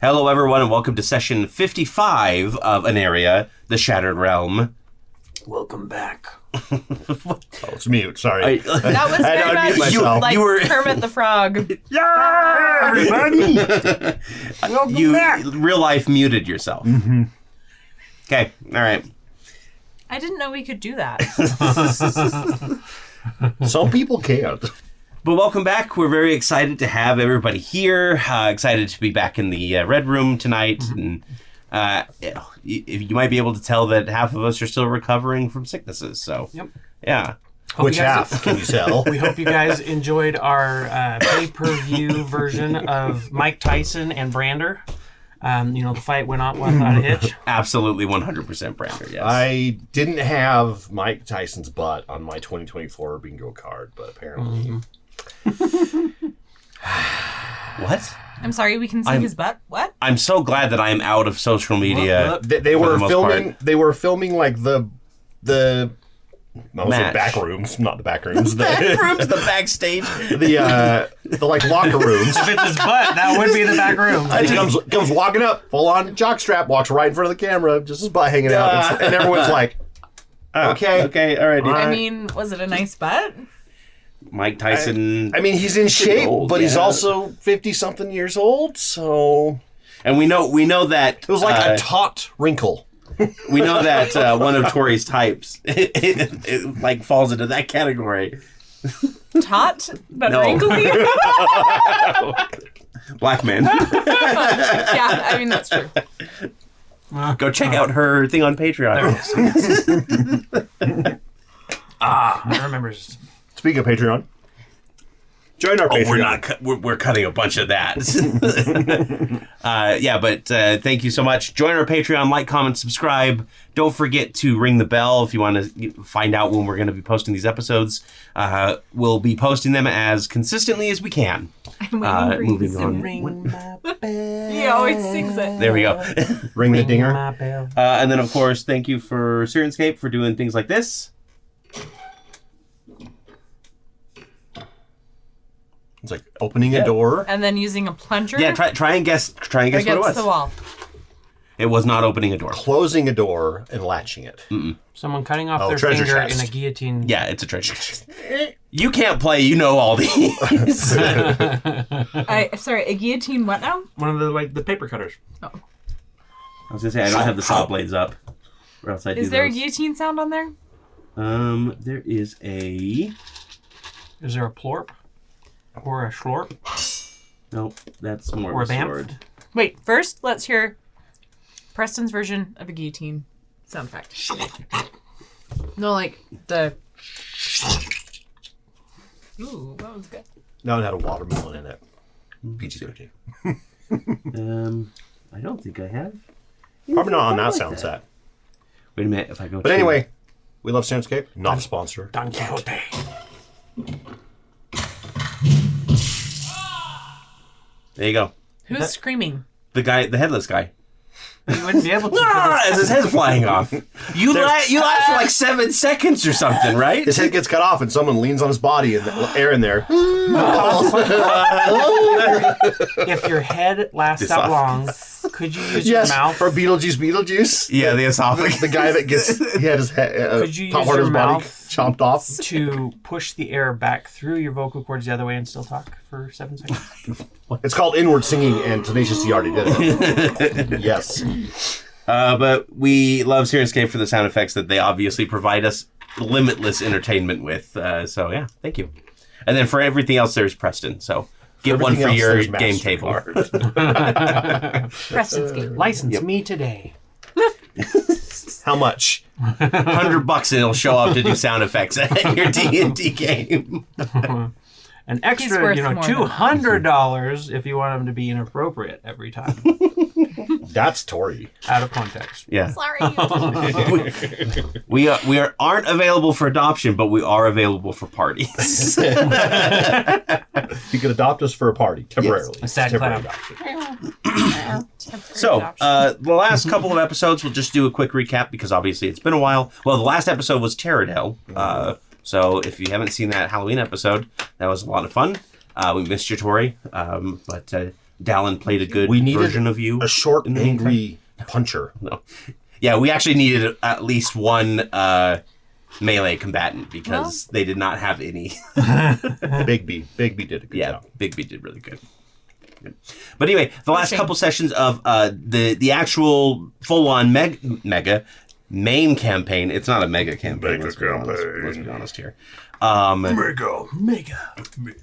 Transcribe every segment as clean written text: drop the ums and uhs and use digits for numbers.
Hello, everyone, and welcome to session 55 of Aneria, the Shattered Realm. Welcome back. Oh, it's mute. Sorry. That was very much like Kermit the Frog. Yeah, everybody. Welcome back. Real life muted yourself. Mm-hmm. Okay, all right. I didn't know we could do that. Some people can't. But welcome back. We're very excited to have everybody here. Excited to be back in the Red Room tonight. Mm-hmm. And you might be able to tell that half of us are still recovering from sicknesses. So, yeah. Which half can you tell? We hope you guys enjoyed our pay-per-view version of Mike Tyson and Brander. The fight went on without a hitch. Absolutely 100% Brander, yes. I didn't have Mike Tyson's butt on my 2024 bingo card, but apparently... Mm-hmm. What? I'm sorry, we can see his butt? What? I'm so glad that I am out of social media. They were filming. They were filming like the back rooms, not the back rooms. The back rooms, the backstage, the like locker rooms. If it's his butt, that would be the back room. He comes walking up, full on jockstrap, walks right in front of the camera, just his butt hanging out, and everyone's like, "Okay, all right." I mean, was it a nice butt? Mike Tyson. I mean, he's in shape, old, but he's also 50-something years old, so. And we know that it was like a taut wrinkle. We know that one of Torrey's types it like falls into that category. Taut, but wrinkly. Black man. Yeah, I mean that's true. Go check out her thing on Patreon. I remember. Speaking of Patreon, join our Patreon. We're cutting a bunch of that. But thank you so much. Join our Patreon, like, comment, subscribe. Don't forget to ring the bell if you want to find out when we're going to be posting these episodes. We'll be posting them as consistently as we can. Moving on. Ring my bell. He always sings it. There we go. Ring the dinger. And then, of course, thank you for Syrinscape for doing things like this. It's like opening a door. And then using a plunger. Yeah, try and guess what it was. Against the wall. It was not opening a door. Closing a door and latching it. Mm-m. Someone cutting off their finger chest. In a guillotine. Yeah, it's a treasure chest. You can't play, you know all these. Sorry, a guillotine what now? One of the paper cutters. Oh. I was going to say, I don't have the saw blades up. Or else I'd Is there a guillotine sound on there? There is a... Is there a plorp? Or a schlorp? Nope, that's more of a sword. Wait, first let's hear Preston's version of a guillotine sound effect. No, like the... Ooh, that was good. No, it had a watermelon in it. PG-13. I don't think I have. Probably not on that sound set. Wait a minute, if I go But anyway, we love Syrinscape. Not a sponsor. Don Quixote. There you go. Who's screaming? The headless guy. You wouldn't be able to. As his head's flying off. You last for like 7 seconds or something, right? His head gets cut off and someone leans on his body and the air in there. If your head lasts that long, could you use your mouth? For Beetlejuice? Yeah, the esophagus. The guy that he had his head, could you top use part of your his body mouth chopped off? To push the air back through your vocal cords the other way and still talk for 7 seconds? It's called inward singing, and Tenacious D already did it. Yes. But we love Syrinscape for the sound effects that they obviously provide us limitless entertainment with. So yeah, thank you. And then for everything else, there's Preston. So get one for your game table. Preston's game. License me today. How much? $100 and it'll show up to do sound effects at your D&D game. An extra, $200 if you want them to be inappropriate every time. That's Torrey. Out of context. Yeah. Sorry. we aren't available for adoption, but we are available for parties. You could adopt us for a party temporarily. Yes. A sad clown. So, the last couple of episodes, we'll just do a quick recap because obviously it's been a while. Well, the last episode was Terradale. So if you haven't seen that Halloween episode, that was a lot of fun. We missed you, Torrey. But Dallin played a good We needed version of you. A short, in the angry puncher. No. Yeah, we actually needed at least one melee combatant because they did not have any. Bigby did a good job. Bigby did really good. But anyway, the last couple sessions of the actual full-on mega main campaign. It's not a mega campaign. Let's be honest here. Mega.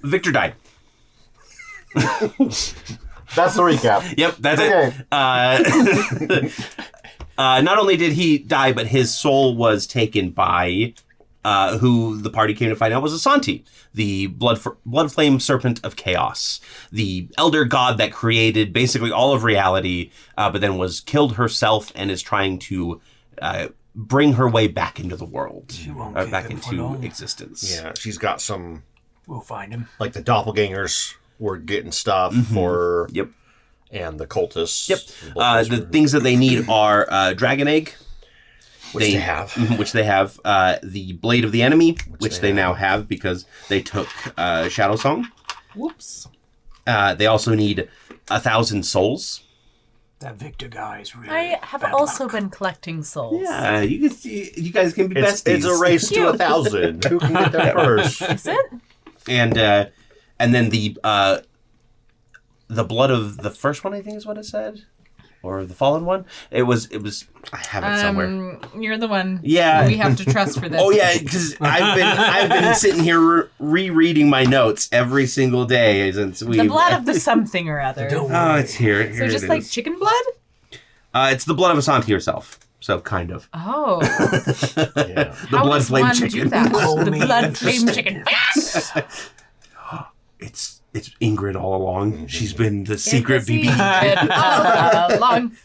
Victor died. That's the recap. Yep, that's it. Not only did he die, but his soul was taken by who the party came to find out was Asante, the blood flame serpent of chaos, the elder god that created basically all of reality, but then was killed herself and is trying to bring her way back into the world, back into existence. Yeah, she's got some. We'll find him. Like the doppelgangers were getting stuff for. Yep. And the cultists. Yep. The things that they need are dragon egg. Which they have. Which they have. The Blade of the Enemy, which they now have because they took Shadow Song. Whoops. They also need 1,000 souls. That Victor guy is really. I have also been collecting souls. Yeah, you guys can be besties. It's a race to 1,000. Who can get there first? Is it? And then the blood of the first one, I think is what it said, or the fallen one. It was. I have it somewhere. You're the one. Yeah, we have to trust for this. Oh yeah, because I've been sitting here rereading my notes every single day since we. The blood of the something or other. Oh, it's here. So just like chicken blood. It's the blood of Asante herself. So kind of. Oh. Yeah. The How blood does flame one chicken. do that? The blood flame chicken. It's Ingrid all along. She's been the secret BB. All along.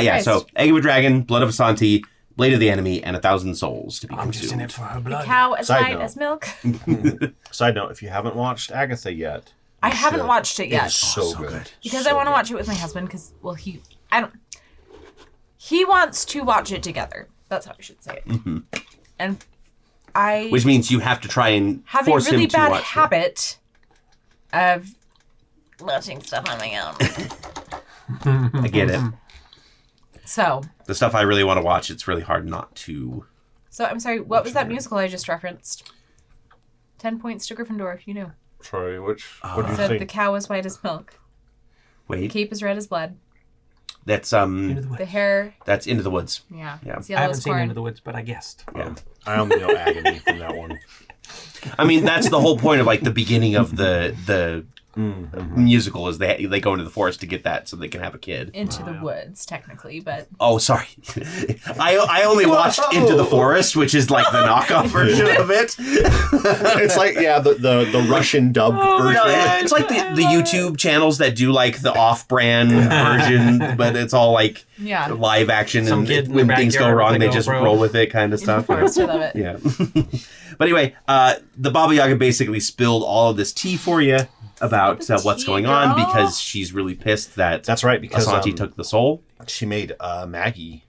Yeah, so Egg of a Dragon, Blood of Asante, Blade of the Enemy, and 1,000 souls to be I'm just in consumed. it for her blood. Cow as Side white note. as milk. Side note: if you haven't watched Agatha yet, I haven't watched it yet it's so good. because So I want to good. watch it with my husband. Because he wants to watch it together. That's how I should say it. Mm-hmm. And I Which means you have to try and have force a really him to bad watch it. habit of watching stuff on my own. I get it. So The stuff I really want to watch, it's really hard not to. I'm sorry. What was that musical I just referenced? 10 points to Gryffindor, if you knew. Sorry, what do you Said think? the cow is white as milk. Wait, Cape is red as blood. that's The hair, that's Into the Woods. yeah, Yeah. it's I yellow haven't as seen corn. Into the Woods, but I guessed. Yeah. I only know agony from that one. I mean, that's the whole point of like the beginning of the musical is they go into the forest to get that so they can have a kid. Into the woods, technically, but Oh, sorry. I only watched Into the Forest, which is like the knockoff version of it. It's like the Russian dubbed version. No, it's like the YouTube channels that do like the off-brand version, but it's all like yeah. live action, Some and kid in when the things go backyard wrong, with they a just GoPro. roll with it, kind of Into the stuff. forest, I love it. Yeah. But anyway, the Baba Yaga basically spilled all of this tea for you about what's tea, going on girl. because she's really pissed that That's right, because Asante took the soul. she made Maggie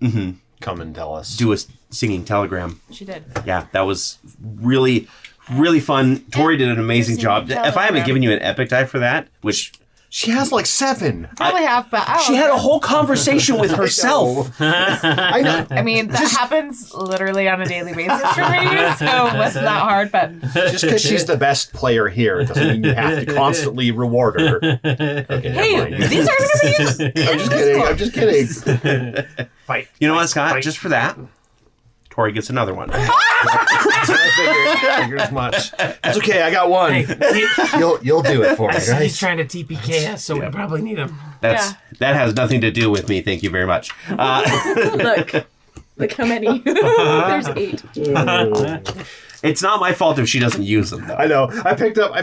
come and tell us. Do a singing telegram. She did. Yeah, that was really, really fun. Tori did an amazing job. singing If I haven't telegram. given you an epic die for that, which She has like 7. Probably have, but I don't she had know. a whole conversation with herself. I know. I mean, that happens literally on a daily basis for me, so it wasn't that hard, but Just because she's the best player here doesn't mean you have to constantly reward her. Okay, hey, never mind. these are going to be used I'm just kidding. I'm just kidding. Fight. You know what, Scott? Fight. Just for that, Tori gets another one. I figured as much. It's okay. I got one. Hey, You'll do it for me, he's right? trying to TPK us, so we probably need him. That has nothing to do with me. Thank you very much. Look how many. There's 8. It's not my fault if she doesn't use them, though. I know. I picked up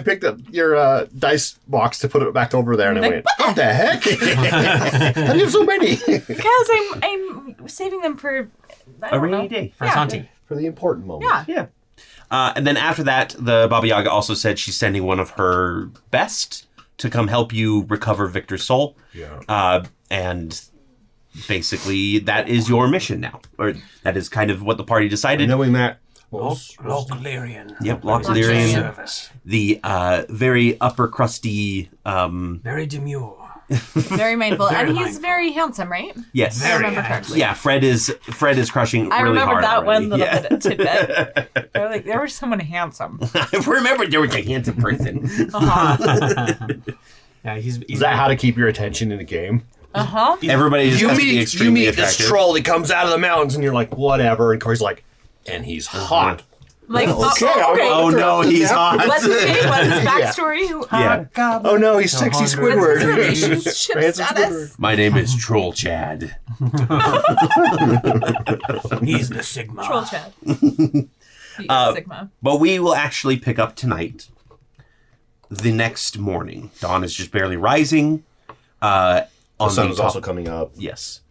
your dice box to put it back over there, and I went, "What the heck? How do you have so many?" Because I'm saving them for A rainy day. For Yeah. Asante. For the important moment. Yeah. Yeah. And then after that, the Baba Yaga also said she's sending one of her best to come help you recover Victor's soul. Yeah. And basically, that is your mission now. Or that is kind of what the party decided. Knowing that Lyrian. Yep, Loch Lyrian. Service. The very upper crusty. Very demure. Very mindful. Very and he's mindful. very handsome, right? Yes. I remember correctly. Yeah, Fred is crushing I really remember hard that already. one little bit of tidbit. They're like, there was someone handsome. I remember there was a handsome person. Yeah, he's Is that how to keep your attention in a game? Everybody just has to be You extremely meet attractive. this troll. He comes out of the mountains, and you're like, whatever. And Cory's like, and he's hot. Like, Okay, okay. Oh no, he's hot. What's his name? What's his backstory? Yeah. Oh no, he's sexy Squidward. Relationship Handsome status? My name is Troll Chad. He's the Sigma. Troll Chad. Sigma. But we will actually pick up tonight. The next morning, dawn is just barely rising. The sun is top- also coming up. Yes.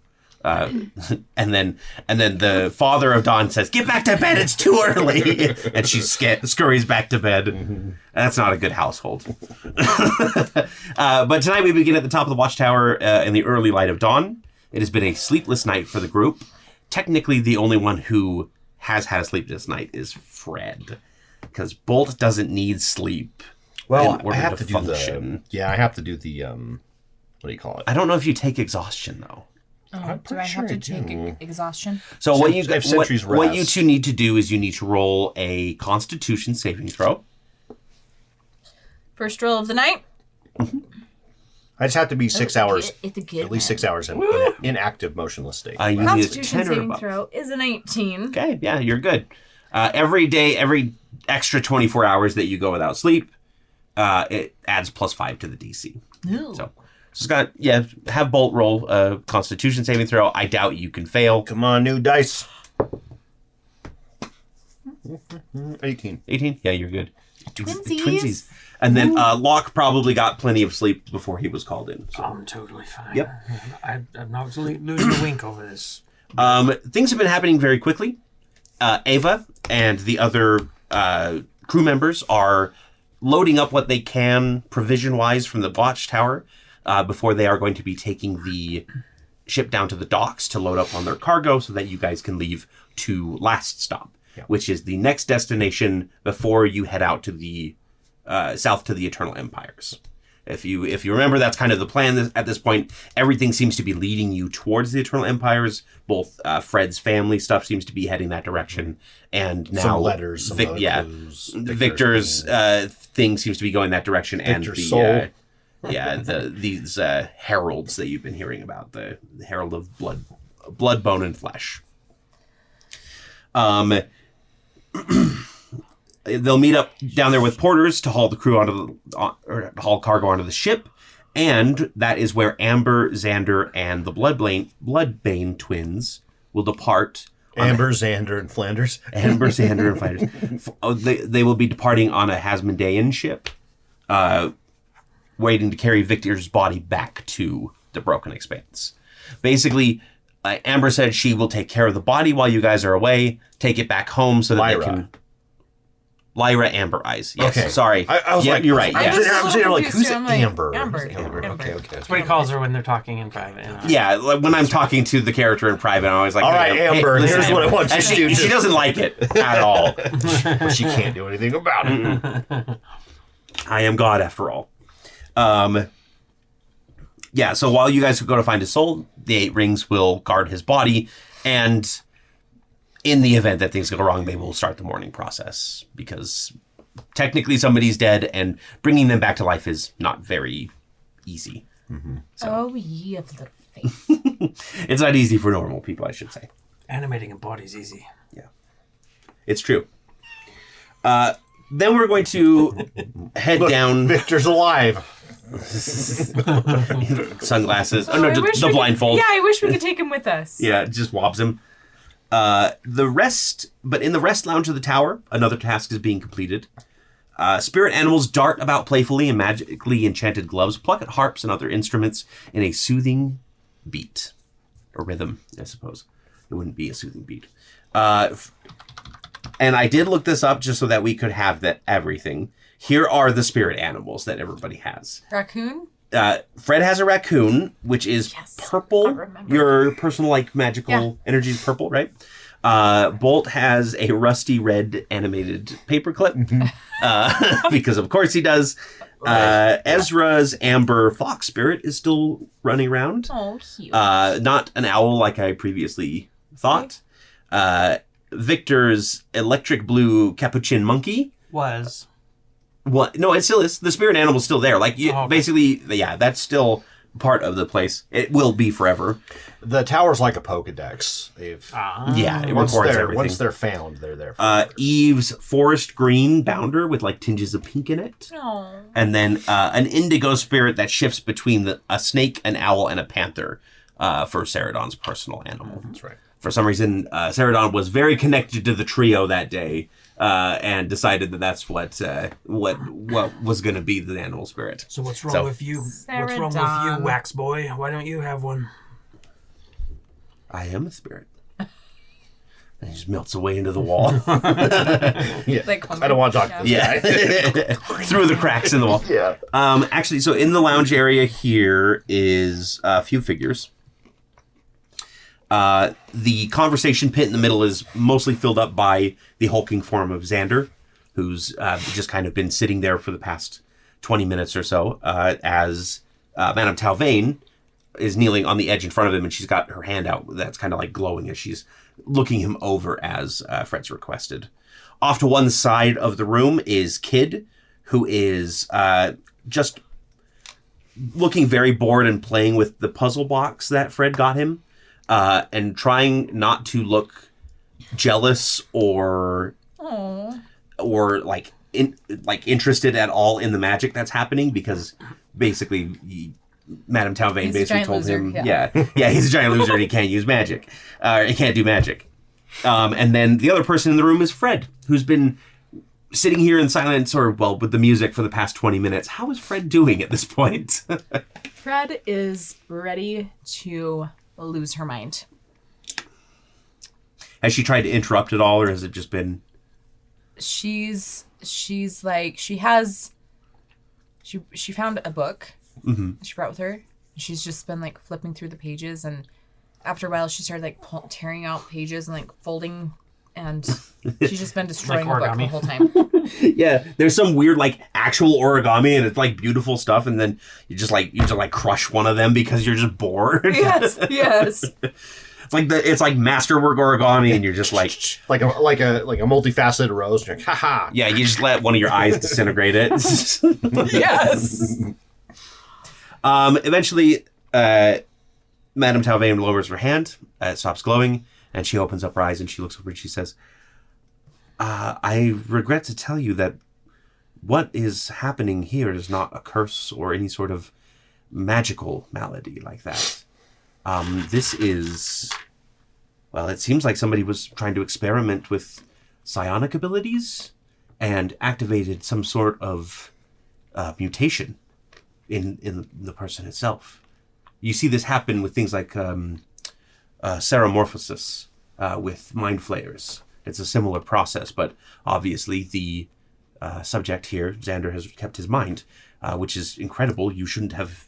And then the father of Dawn says, "Get back to bed. It's too early." And she scurries back to bed. That's not a good household. But tonight we begin at the top of the watchtower in the early light of dawn. It has been a sleepless night for the group. Technically, the only one who has had a sleepless night is Fred, because Bolt doesn't need sleep. Well, in order I have to to function. I have to do the what do you call it? I don't know if you take exhaustion though. Do I have to take exhaustion? So what you I have Sentry's what you Rest. two need to do is you need to roll a Constitution saving throw. First roll of the night. I just have to be 6 hours, It's a good at least 6 hours in inactive, motionless state. You need a Constitution 10 or saving above. throw is an 18. Okay, yeah, you're good. Every day, every extra 24 hours that you go without sleep, it adds +5 to the DC. No. So Scott, have Bolt roll a Constitution saving throw. I doubt you can fail. Come on, new dice. 18. 18? Yeah, you're good. Twinsies. And then Locke probably got plenty of sleep before he was called in. So. I'm totally fine. Yep. I'm not losing a wink over this. Things have been happening very quickly. Ava and the other crew members are loading up what they can provision-wise from the watchtower before they are going to be taking the ship down to the docks to load up on their cargo so that you guys can leave to Last Stop, which is the next destination before you head out to the south to the Eternal Empires. If you remember, that's kind of the plan at this point. Everything seems to be leading you towards the Eternal Empires. Both Fred's family stuff seems to be heading that direction, and now Some letters, some other clues. Victor's thing seems to be going that direction, Victor's and soul. these heralds that you've been hearing about, the herald of blood, bone, and flesh. They'll meet up down there with porters to haul the crew or haul cargo onto the ship, and that is where Amber, Xander, and the Bloodbane twins will depart. Amber, Xander, and Flanders. Amber, Xander, and Flanders. They will be departing on a Hasmondean ship, waiting to carry Victor's body back to the Broken Expanse. Basically, Amber said she will take care of the body while you guys are away, take it back home so that they can... Lyra Amber Eyes. Yes, Okay. Sorry. I was like, you're right. I'm Yes. sitting here like, who's I'm like, Amber? Amber. Okay. That's what he calls her when they're talking in private. Yeah, like when I'm talking to the character in private, I'm always like, All right, hey, Amber, listen, here's what I want you And to do. She doesn't like it at all. But she can't do anything about it. I am God after all. Yeah, so while you guys go to find his soul, the 8 rings will guard his body, and in the event that things go wrong, they will start the mourning process, because technically somebody's dead, and bringing them back to life is not very easy. Oh, ye of the faith. It's not easy for normal people, I should say. Animating a body's easy. Yeah. It's true. Then we're going to head down... Victor's alive. Sunglasses. Oh, no, the blindfold. Yeah, I wish we could take him with us. Yeah, it just wobs him. But in the rest lounge of the tower, another task is being completed. Spirit animals dart about playfully, and magically enchanted gloves pluck at harps and other instruments in a soothing beat. Or rhythm, I suppose. It wouldn't be a soothing beat. And I did look this up just so that we could have everything. Here are the spirit animals that everybody has. Raccoon? Fred has a raccoon, which is Yes, I purple. remember. Your personal, magical energy is purple, right? Bolt has a rusty red animated paperclip, because of course he does. Ezra's amber fox spirit is still running around. Oh, cute. Not an owl like I previously thought. Victor's electric blue capuchin monkey Was. What? No, it still is. The spirit animal's still there. Like, okay. Basically, yeah, that's still part of the place. It will be forever. The tower's like a Pokedex. They've Yeah, it once records they're everything. once they're found, they're there. Forever. Eve's forest green bounder with like tinges of pink in it. Oh. And then an indigo spirit that shifts between a snake, an owl, and a panther for Ceradon's personal animal. That's right. For some reason, Ceradon was very connected to the trio that day, and decided that that's what was going to be the animal spirit. So what's wrong with you? What's wrong with you, Wax Boy? Why don't you have one? I am a spirit. And he just melts away into the wall. Yeah. Like, I don't want to talk to this guy. Through the cracks in the wall. Yeah. Actually, so in the lounge area here is a few figures. The conversation pit in the middle is mostly filled up by the hulking form of Xander, who's just kind of been sitting there for the past 20 minutes or so, as Madame Talvain is kneeling on the edge in front of him, and she's got her hand out that's kind of like glowing as she's looking him over as Fred's requested. Off to one side of the room is Kid, who is just looking very bored and playing with the puzzle box that Fred got him. And trying not to look jealous or like interested at all in the magic that's happening, because basically Madame Talvain basically told him, yeah, he's a giant loser and he can't use magic, he can't do magic. And then the other person in the room is Fred, who's been sitting here in silence with the music for the past 20 minutes. How is Fred doing at this point? Fred is ready to lose her mind. Has she tried to interrupt at all, or has it just been... She's like, she found a book she brought with her. She's just been like flipping through the pages, and after a while she started like tearing out pages and like folding, and she's just been destroying Like the book origami. the whole time. Yeah, there's some weird like actual origami, and it's like beautiful stuff, and then you just crush one of them because you're just bored. Yes. It's like masterwork origami, and you're just like like a multifaceted rose. And you're like, ha. yeah, you just let one of your eyes disintegrate it. Yes. Eventually, Madame Talvain lowers her hand, it stops glowing, and she opens up her eyes and she looks over and she says, I regret to tell you that what is happening here is not a curse or any sort of magical malady like that. This is... Well, it seems like somebody was trying to experiment with psionic abilities and activated some sort of mutation in the person itself. You see this happen with things like seramorphosis with mind flayers. It's a similar process, but obviously the subject here, Xander, has kept his mind, which is incredible. You shouldn't have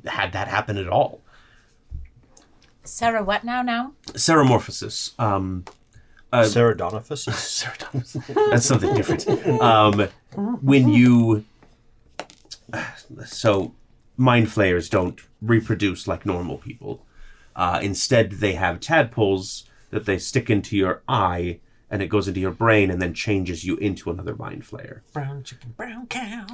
had that happen at all. Sarah, what now? Seramorphosis. Ceradonophysis? Serotonin. That's something different. When you... So, mind flayers don't reproduce like normal people. Instead, they have tadpoles that they stick into your eye, and it goes into your brain and then changes you into another mind flayer. Brown chicken, brown cow.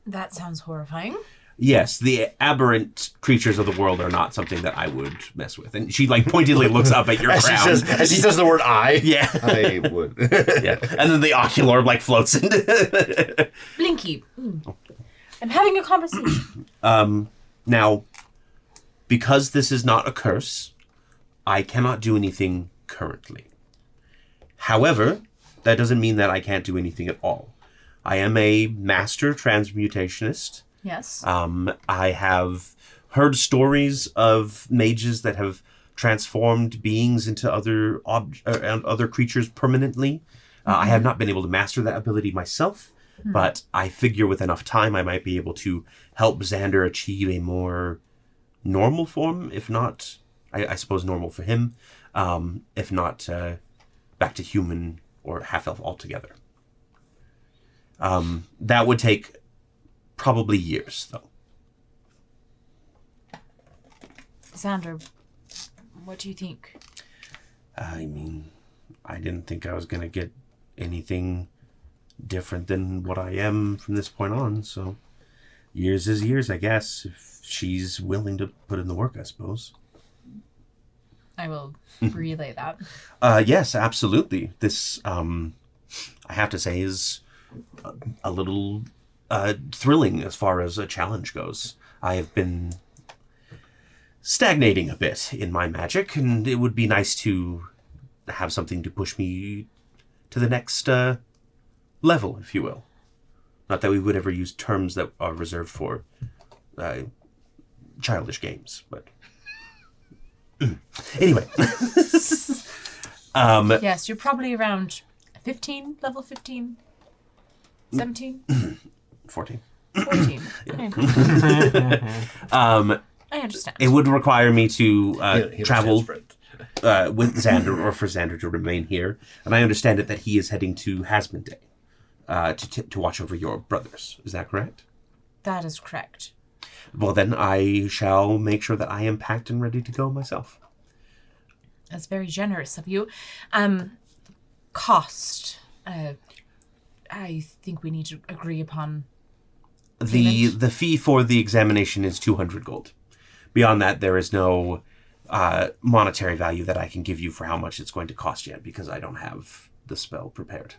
That sounds horrifying. Yes, the aberrant creatures of the world are not something that I would mess with. And she like pointedly looks up at your crown. As he says the word I. Yeah. I would. Yeah. And then the ocular like floats into... Blinky. I'm having a conversation. Now, because this is not a curse, I cannot do anything currently. However, that doesn't mean that I can't do anything at all. I am a master transmutationist. Yes. I have heard stories of mages that have transformed beings into other creatures permanently. I have not been able to master that ability myself, but I figure with enough time I might be able to help Xander achieve a more normal form, if not, I suppose, normal for him. if not back to human or half-elf altogether. That would take probably years, though. Xander, what do you think? I mean, I didn't think I was going to get anything different than what I am from this point on, so years is years, I guess, if she's willing to put in the work, I suppose. I will relay that. Yes, absolutely. This, I have to say, is a little thrilling as far as a challenge goes. I have been stagnating a bit in my magic, and it would be nice to have something to push me to the next level, if you will. Not that we would ever use terms that are reserved for childish games, but anyway. Yes, you're probably around 15, level 15, 17? 14. 14. Okay. I understand. It would require me to He travel understands French. with Xander, or for Xander to remain here. And I understand that he is heading to Hasmond Day to watch over your brothers. Is that correct? That is correct. Well, then I shall make sure that I am packed and ready to go myself. That's very generous of you. Cost. I think we need to agree upon The payment. fee for the examination is 200 gold. Beyond that, there is no monetary value that I can give you for how much it's going to cost yet, because I don't have the spell prepared.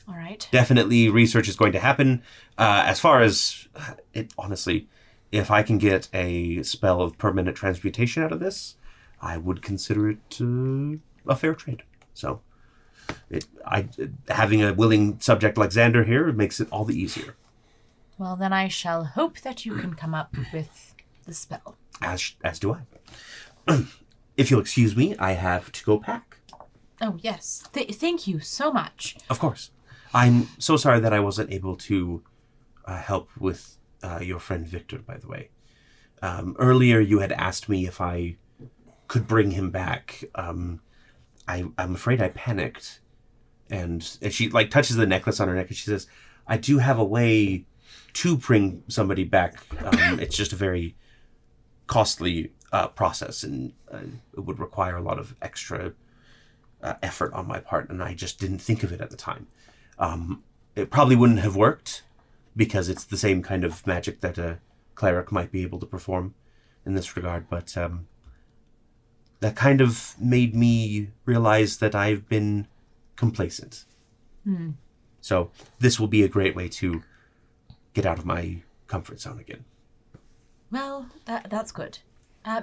All right. Definitely research is going to happen. As far as it, honestly, if I can get a spell of permanent transmutation out of this, I would consider it a fair trade. So, having a willing subject like Xander here makes it all the easier. Well, then I shall hope that you can come up with the spell. As do I. If you'll excuse me, I have to go pack. Oh, yes. Thank you so much. Of course. I'm so sorry that I wasn't able to help with your friend Victor, by the way. Earlier you had asked me if I could bring him back. I'm afraid I panicked. And she touches the necklace on her neck and she says, I do have a way to bring somebody back. It's just a very costly process, and it would require a lot of extra effort on my part, and I just didn't think of it at the time. It probably wouldn't have worked because it's the same kind of magic that a cleric might be able to perform in this regard, but that kind of made me realize that I've been complacent. So this will be a great way to get out of my comfort zone again. Well, that's good.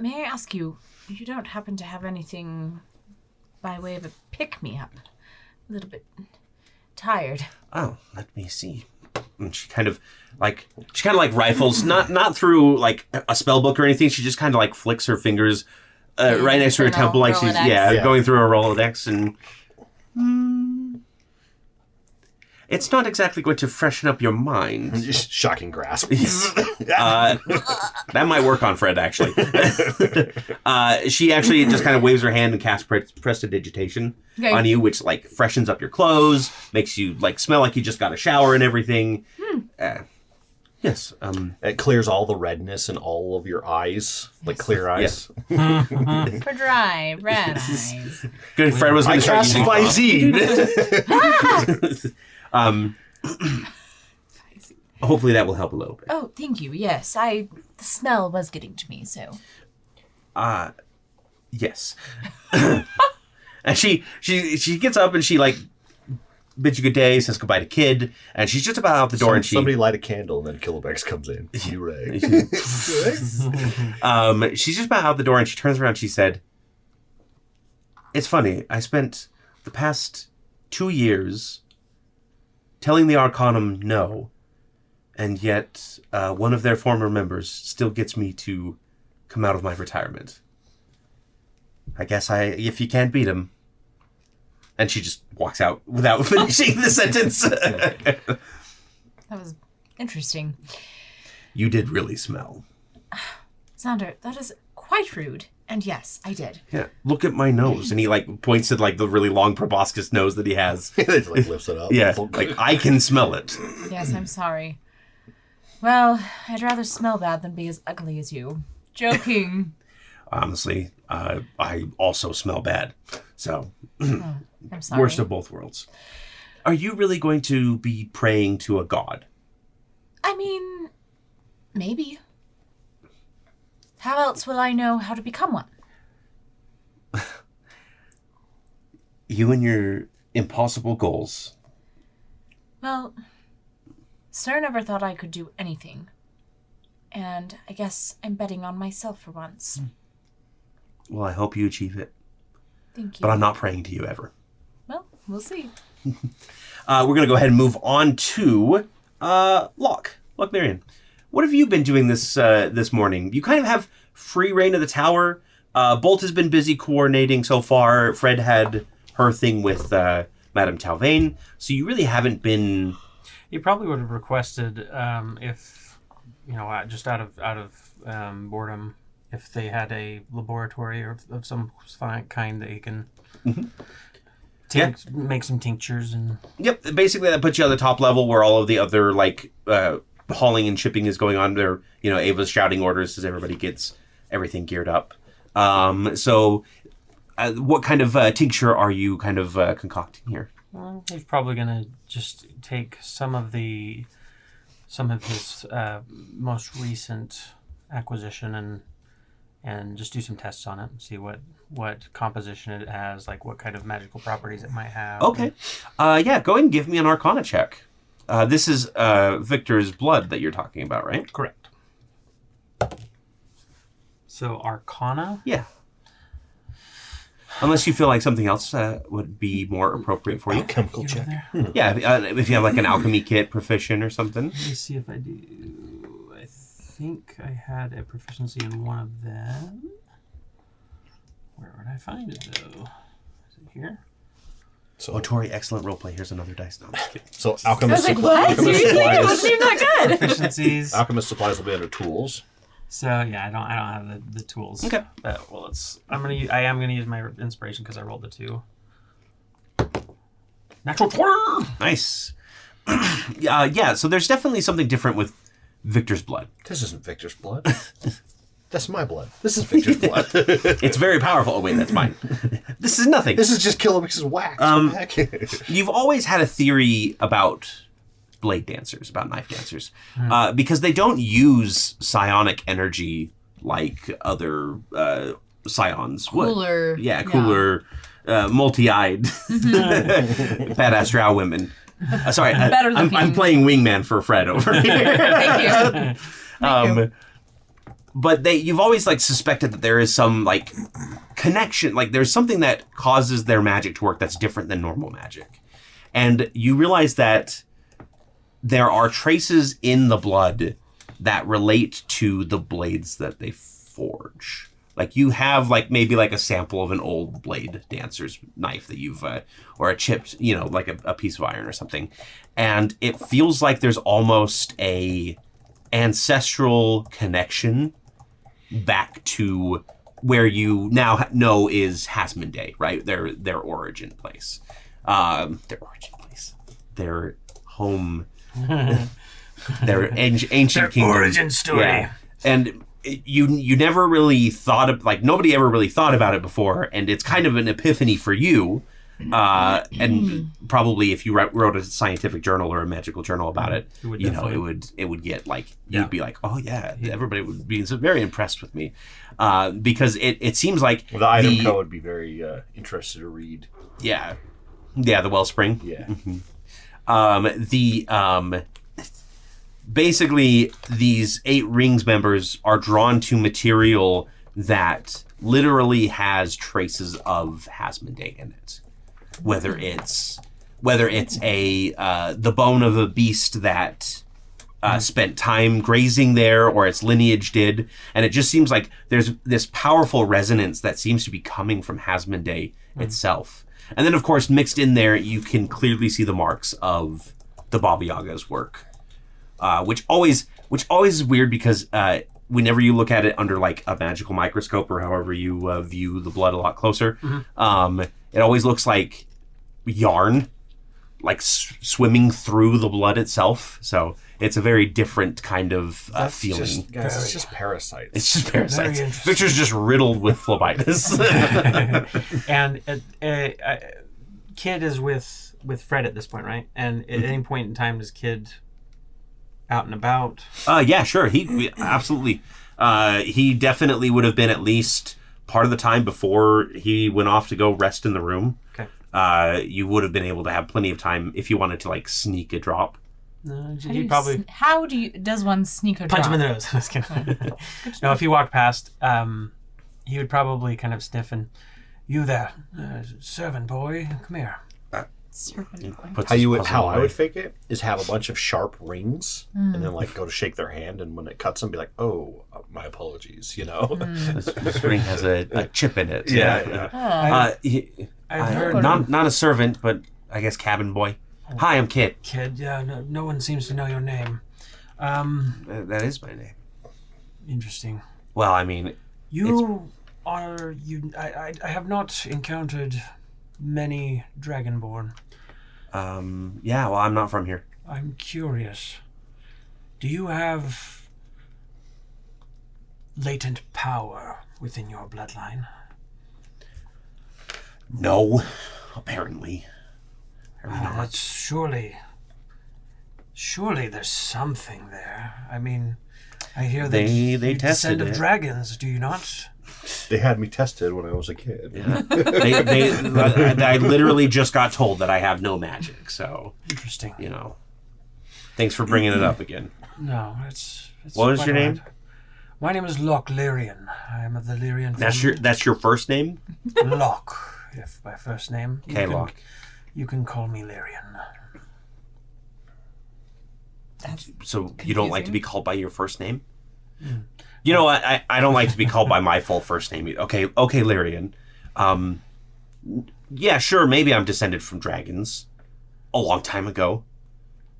May I ask you don't happen to have anything by way of a pick-me-up? A little bit tired. Oh, let me see. And she kind of rifles, not through like a spell book or anything. She just kind of like flicks her fingers right next to her temple, like she's going through a Rolodex, and it's not exactly going to freshen up your mind. Just shocking grasp. That might work on Fred, actually. She actually just kind of waves her hand and casts prestidigitation on you, which like freshens up your clothes, makes you like smell like you just got a shower and everything. Yes. It clears all the redness in all of your eyes, like clear eyes. Yes. For dry, red eyes. Good. Fred was going to start using Visine. Hopefully that will help a little bit. Oh, thank you. Yes, the smell was getting to me, so. Yes. And she gets up and she like bids you good day, says goodbye to Kid, and she's just about out the door, and somebody light a candle, and then Killabex comes in. You right. She's just about out the door, and she turns around and she said, "It's funny, I spent the past 2 years telling the Arcanum no, and yet one of their former members still gets me to come out of my retirement. I guess if you can't beat him." And she just walks out without finishing the sentence. That was interesting. You did really smell. Xander, that is quite rude. And yes, I did. Yeah, look at my nose. And he like points at like the really long proboscis nose that he has. He just, like, lifts it up. Yeah, like I can smell it. Yes, I'm sorry. Well, I'd rather smell bad than be as ugly as you. Joking. Honestly, I also smell bad. So, I'm sorry. worst of both worlds. Are you really going to be praying to a god? I mean, maybe. How else will I know how to become one? You and your impossible goals. Well, Sir never thought I could do anything. And I guess I'm betting on myself for once. Well, I hope you achieve it. Thank you. But I'm not praying to you ever. Well, we'll see. We're going to go ahead and move on to Locke. Locke Marion. What have you been doing this morning? You kind of have free reign of the tower. Bolt has been busy coordinating so far. Fred had her thing with Madame Talvain. So you really haven't been... You probably would have requested if, just out of boredom, if they had a laboratory or of some kind that you can make some tinctures and... Yep, basically that puts you on the top level where all of the other, hauling and shipping is going on there. Ava's shouting orders as everybody gets everything geared up. So what kind of tincture are you kind of concocting here? Well, he's probably going to just take some of his most recent acquisition and just do some tests on it and see what composition it has, like what kind of magical properties it might have. Okay. Go ahead and give me an Arcana check. This is Victor's blood that you're talking about, right? Correct. So Arcana? Yeah. Unless you feel like something else would be more appropriate for you. Chemical check. Yeah, if you have like an alchemy kit proficient or something. Let me see if I do. I think I had a proficiency in one of them. Where would I find it, though? Is it here? So, Torrey, excellent roleplay. Here's another dice. No, I'm just kidding. So alchemist, I was like, what? alchemist Seriously? It supplies. wasn't even that good. Proficiencies. Alchemist supplies will be under tools. So yeah, I don't have the tools. Okay. But I am gonna use my inspiration because I rolled the 2. Natural 20. Nice. So there's definitely something different with Victor's blood. This isn't Victor's blood. That's my blood. This is Victor's blood. It's very powerful. Oh, wait, that's mine. This is nothing. This is just Kilowix's wax. What the heck? You've always had a theory about blade dancers, about knife dancers, because they don't use psionic energy like other scions would. Cooler. Yeah, cooler, multi-eyed, badass drow women. Sorry, Better I'm looking. playing wingman for Fred over here. Thank you. But you've always suspected that there is some connection, there's something that causes their magic to work that's different than normal magic. And you realize that there are traces in the blood that relate to the blades that they forge. You have maybe a sample of an old blade dancer's knife that you've, or a chipped, a piece of iron or something. And it feels like there's almost a ancestral connection back to where you now know is Hasmonday, right? Their origin place. Their home, their ancient Their kingdom. origin story. Yeah. And you never really thought of, nobody ever really thought about it before, and it's kind of an epiphany for you. And probably if you wrote a scientific journal or a magical journal about it, it would get you'd be like, oh yeah, everybody would be very impressed with me, because it seems like The item code would be very interested to read. Yeah, the wellspring. Yeah. Basically, these 8 rings members are drawn to material that literally has traces of Hasmonday in it. Whether it's the bone of a beast that spent time grazing there, or its lineage did, and it just seems like there's this powerful resonance that seems to be coming from Hasmonday itself. And then, of course, mixed in there, you can clearly see the marks of the Baba Yaga's work, which always is weird because whenever you look at it under like a magical microscope or however you view the blood a lot closer, it always looks like yarn, like swimming through the blood itself. So it's a very different kind of feeling. It's just parasites. It's just parasites. Victor's just riddled with phlebitis. And Kid is with Fred at this point, right? And at any point in time, is Kid out and about? Yeah, sure. He absolutely. He definitely would have been at least part of the time before he went off to go rest in the room. Okay. You would have been able to have plenty of time if you wanted to like sneak a drop. How does one sneak a drop? Punch him in the nose. Just kidding. No, if he walked past, he would probably kind of sniff and, "You there, servant boy, come here." How I would fake it is have a bunch of sharp rings and then like go to shake their hand, and when it cuts them, be like, "Oh, my apologies," This ring has a chip in it. I've heard not a servant, but I guess cabin boy. Hi, I'm Kid. Kid, yeah, no one seems to know your name. That is my name. Interesting. Well, I mean, I have not encountered many Dragonborn. Yeah, well, I'm not from here. I'm curious. Do you have latent power within your bloodline? No, apparently. That's surely there's something there. I mean, I hear that they you tested descend of it. dragons, do you not? They had me tested when I was a kid. Yeah. I literally just got told that I have no magic, so Interesting. Thanks for bringing it up again. No, it's What is quite your name? alright. My name is Locke Lyrian. I am of the Lyrian family. That's your first name? Locke, if my first name. Okay, Locke. You can call me Lyrian. So you don't like to be called by your first name? You know what? I don't like to be called by my full first name. Okay, Lyrian. Yeah, sure, maybe I'm descended from dragons a long time ago.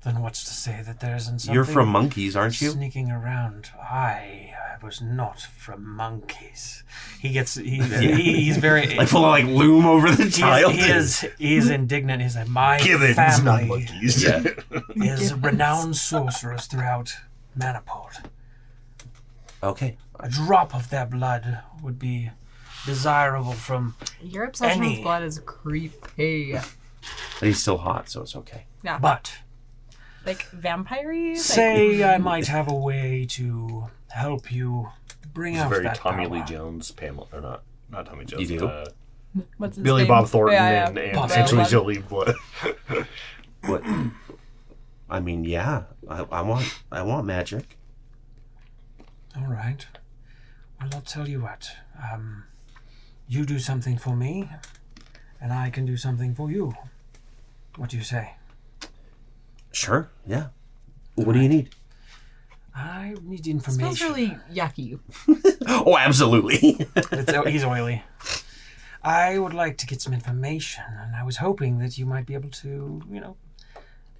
Then what's to say that there isn't something You're from monkeys, aren't you? sneaking around? I was not from monkeys. He's very Like full of like loom over the child. He is indignant. He's like, my Gibbons, not family monkeys. is renowned sorcerers throughout Maniport. Okay. A drop of their blood would be desirable from Your obsession Any. with blood is creepy. But he's still hot, so it's okay. Yeah. but Like vampire-y? say I might have a way to help you bring It's out very that Tommy power. Lee Jones, Pamela, or not Tommy Jones. You do? What's his Billy name? Bob Thornton Yeah, and Bob Angelina Thornton. Jolie. What? What? I mean, yeah. I want magic. All right. Well, I'll tell you what. You do something for me, and I can do something for you. What do you say? Sure. Yeah. What do you need? I need It information. smells really yucky. Oh, absolutely. He's oily. I would like to get some information, and I was hoping that you might be able to,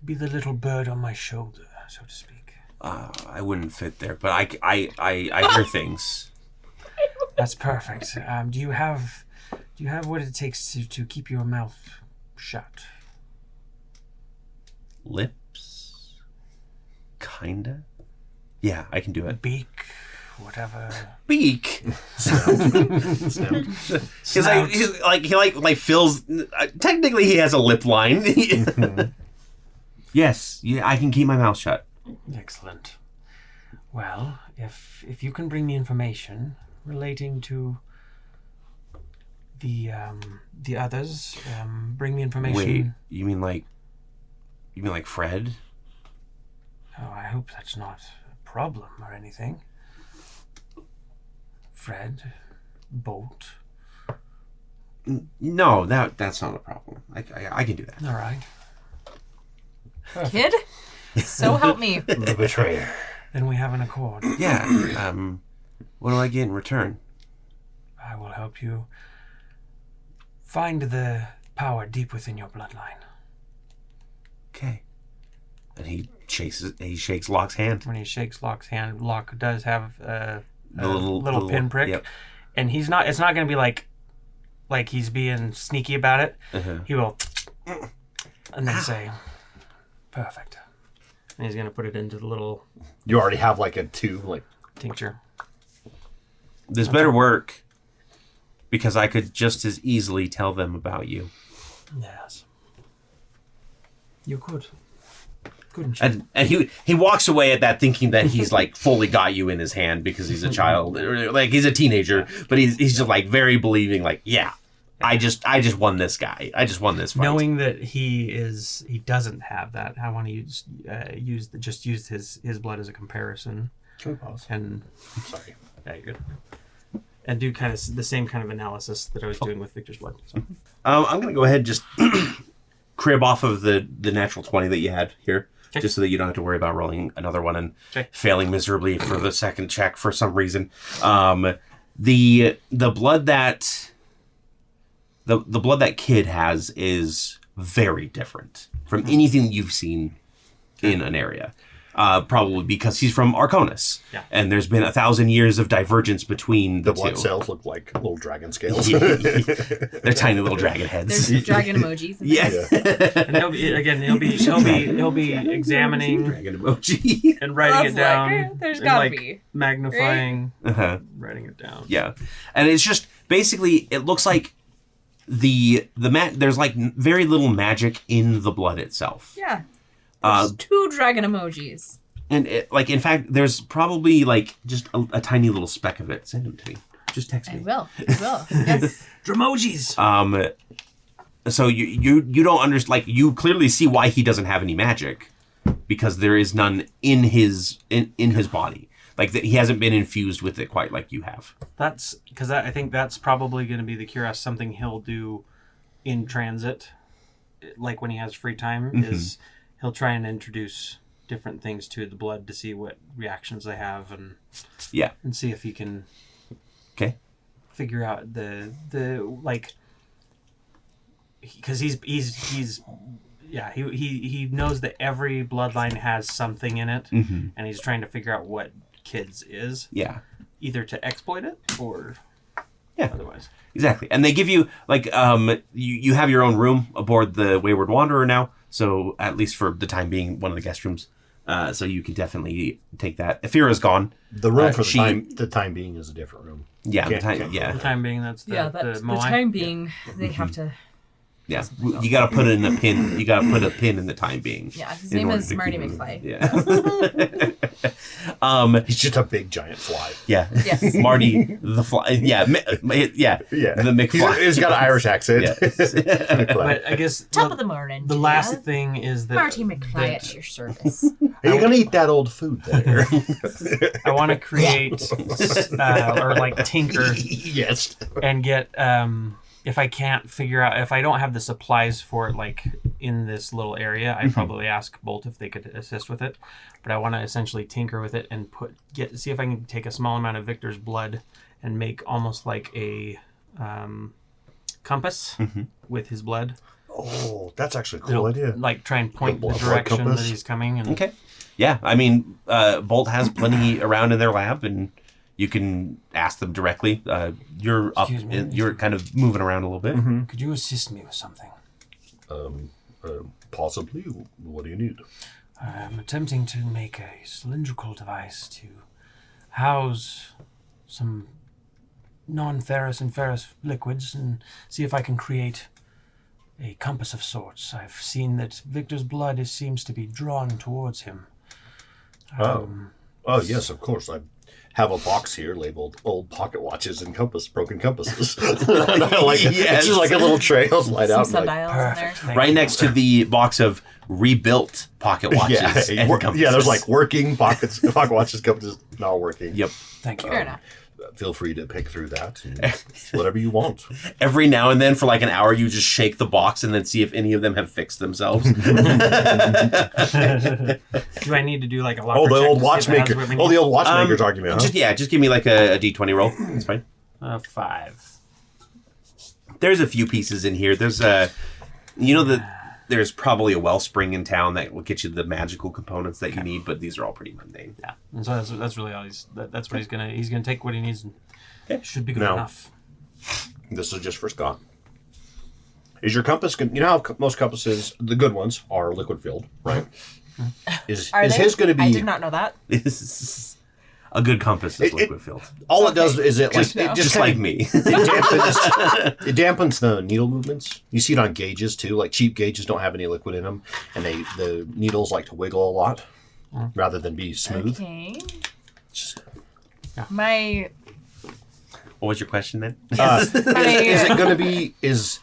be the little bird on my shoulder, so to speak. I wouldn't fit there, but I hear things. That's perfect. Do you have what it takes to keep your mouth shut? Lips? Kinda? Yeah, I can do it. Beak, whatever. Beak? He's like, he fills... technically, he has a lip line. Yes, yeah, I can keep my mouth shut. Excellent. Well, if you can bring me information relating to the others, bring me information. Wait, you mean like Fred? Oh, I hope that's not a problem or anything. Fred, Bolt. No, that's not a problem. I can do that. All right. Kid? So help me. The betrayer. Then we have an accord. Yeah. What do I get in return? I will help you find the power deep within your bloodline. Okay. And he shakes Locke's hand. When he shakes Locke's hand, Locke does have a little pinprick. Yep. And it's not going to be like he's being sneaky about it. Uh-huh. He will, and then say, "Perfect." And he's going to put it into the little. You already have like a tube, like tincture. This better work, because I could just as easily tell them about you. Yes. You could. Couldn't And you? he walks away at that thinking that he's like fully got you in his hand because he's a child, or, like he's a teenager, but he's just like very believing, like, yeah, I just won this guy. I just won this fight. Knowing that he doesn't have that, I want to use his blood as a comparison. Can we pause? And I'm sorry. Yeah, you're good. And do kind of the same kind of analysis that I was doing with Victor's blood. So. I'm gonna go ahead and just crib off of the natural 20 that you had here. Okay. Just so that you don't have to worry about rolling another one and failing miserably for the second check for some reason. The blood that the blood that Kid has is very different from anything you've seen in Aneria. Probably because he's from Arconis. Yeah. And there's been 1,000 years of divergence between the two. blood cells look like little dragon scales. They're tiny little dragon heads. There's dragon emojis. Yeah. And he'll be examining Dragon emoji. and writing it down. Like, there's and, gotta be. magnifying, Uh-huh. writing it down. Yeah. And it's just basically it looks like there's like very little magic in the blood itself. Yeah. There's 2 dragon emojis. And in fact, there's probably like just a tiny little speck of it. Send them to me. Just text me. I will. Yes. Dramojis. So you don't understand. Like you clearly see why he doesn't have any magic, because there is none in his body. Like that he hasn't been infused with it quite like you have. That's because I think that's probably going to be the curious something he'll do in transit, like when he has free time, is he'll try and introduce different things to the blood to see what reactions they have and see if he can figure out the like, because he knows that every bloodline has something in it, and he's trying to figure out what Kid's is, either to exploit it or otherwise. Exactly. And they give you like you have your own room aboard the Wayward Wanderer now, so at least for the time being, one of the guest rooms. So you can definitely take that. Aphira's gone. The room for the time being is a different room. Yeah, The time being, that's the time being, they have to. Yeah, you got to put in a pin. You got to put a pin in the time being. Yeah, his name is Marty McFly. Yeah. He's just a big giant fly. Yeah. Yes. Marty the fly. Yeah. The McFly. He's got an Irish accent. Yes. But I guess Top of the morning. the last thing is that Marty McFly at your service. Are you gonna eat that old food there? I want to create or like tinker Yes. and get if I can't figure out, if I don't have the supplies for it, like in this little area, I'd probably ask Bolt if they could assist with it. But I want to essentially tinker with it and see if I can take a small amount of Victor's blood and make almost like a compass with his blood. Oh, that's actually a cool idea. Like try and point the blood direction compass. that he's coming. And Okay. Yeah, I mean, Bolt has plenty around in their lab, and you can ask them directly. You're up. Excuse me. You're kind of moving around a little bit. could you assist me with something? Possibly. What do you need? I'm attempting to make a cylindrical device to house some non-ferrous and ferrous liquids and see if I can create a compass of sorts. I've seen that Victor's blood seems to be drawn towards him. Oh, yes, of course. I have a box here labeled old pocket watches and broken compasses. And I like it. Yes. It's just like a little tray I'll slide Some out. sundials in there. Thank Right you. next to the box of rebuilt pocket watches and compasses. Yeah, there's like working pocket watches, compasses not working. Yep. Thank you. Fair enough. Feel free to pick through that. And whatever you want. Every now and then, for like an hour, you just shake the box and then see if any of them have fixed themselves. Do I need to do like a locker Oh, the check old to see if it has watchmaker. what we Oh, need? the old watchmaker's argument, huh? Just give me like a D20 roll. That's fine. 5. There's a few pieces in here. There's there's probably a wellspring in town that will get you the magical components that you need, but these are all pretty mundane. Yeah, and so that's really all that's what he's gonna take what he needs. And should be good Now, enough. This is just for Scott. Is your compass good? You know how most compasses, the good ones, are liquid filled, right? Is his going to be? I did not know that. A good compass is liquid filled. All it does is it like No. it Just kinda- like me. it dampens the needle movements. You see it on gauges too. Like cheap gauges don't have any liquid in them, and the needles like to wiggle a lot rather than be smooth. Okay. Just- My What was your question then? is it going to be is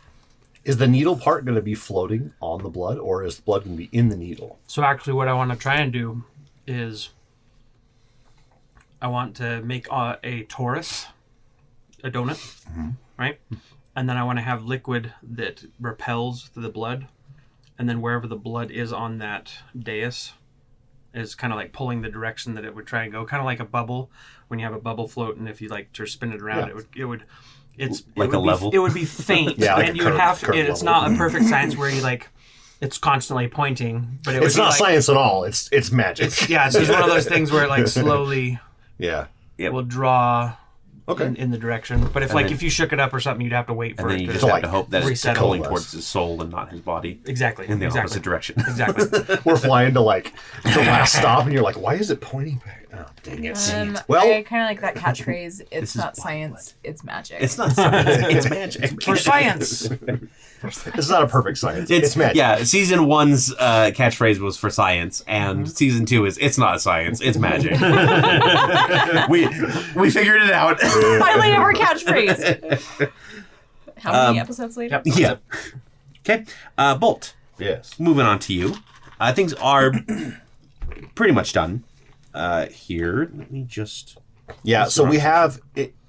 the needle part going to be floating on the blood, or is the blood going to be in the needle? So actually, what I want to try and do is I want to make a torus, a donut, right? And then I want to have liquid that repels the blood, and then wherever the blood is on that dais is kind of like pulling the direction that it would try and go, kind of like a bubble when you have a bubble float, and if you like to spin it around, it would level? It would be faint, Yeah, like and a you would curved- have curved it's level. not a perfect science where you like it's constantly pointing, but It's not science at all. It's magic. it's just one of those things where it like slowly Yeah. Yep. will draw Okay. in the direction. But if you shook it up or something, you'd have to wait for And then it you to just have like to hope that it's reset pulling all towards this. his soul and not his body exactly in the exactly. opposite direction. Exactly. We're flying to like the last stop, and you're like, why is it pointing back? Oh, dang it. Well- I kind of like that catchphrase. It's is not wild. science. It's magic. It's not science, it's magic. For science. It's not a perfect science. It's magic. Yeah, season 1's catchphrase was for science, and season 2 is it's not science, it's magic. we figured it out. Finally, our catchphrase. How many episodes later? Yep. Yeah. Okay, Bolt. Yes. Moving on to you. Things are pretty much done here. Let me just. Yeah, so we have,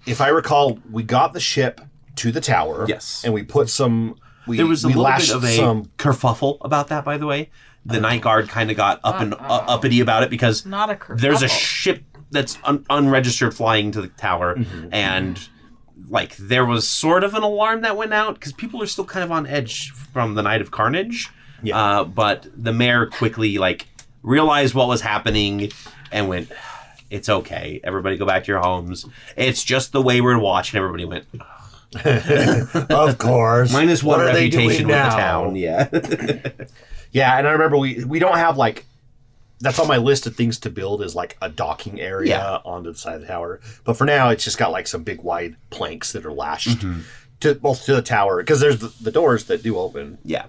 if I recall, we got the ship to the tower. Yes. And we put some, There was a we little bit lashed of a some, kerfuffle about that, by the way. The Night Guard kind of got uppity about it because Not a kerfuffle. there's a ship that's unregistered flying to the tower, and like there was sort of an alarm that went out because people are still kind of on edge from the Night of Carnage. Yeah. But the mayor quickly like realized what was happening and went, "It's okay. Everybody go back to your homes. It's just the Wayward Watch." And everybody went, of course. "Minus one What are they reputation doing with the now? town." Yeah. Yeah, and I remember we don't have like, that's on my list of things to build is like a docking area Yeah. onto the side of the tower. But for now, it's just got like some big wide planks that are lashed to both to the tower because there's the doors that do open. Yeah.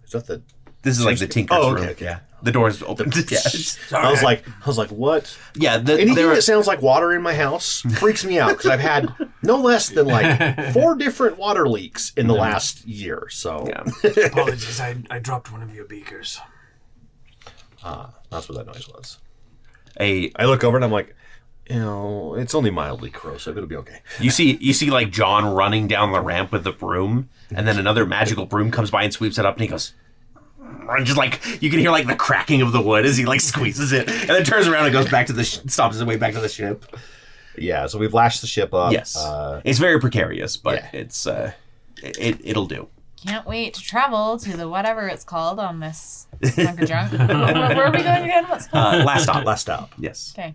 Is that the? This is like the Tinker's Oh, okay, room. okay. Yeah. The door's open. Yeah. I was like, what? Yeah. Anything there are, that sounds like water in my house freaks me out because I've had no less than like 4 different water leaks in the last year. So yeah. Apologies, I dropped one of your beakers. that's what that noise was. I look over and I'm like, it's only mildly corrosive. It'll be okay. You see like John running down the ramp with the broom, and then another magical broom comes by and sweeps it up, and he goes, and just like you can hear like the cracking of the wood as he like squeezes it, and then turns around and goes back to the stops his way back to the ship. Yeah, so we've lashed the ship up. Yes, it's very precarious, but yeah. it's it'll do. Can't wait to travel to the whatever it's called on this hunk of junk. Where are we going again? What's it called? Last stop. Last stop. Yes. Okay.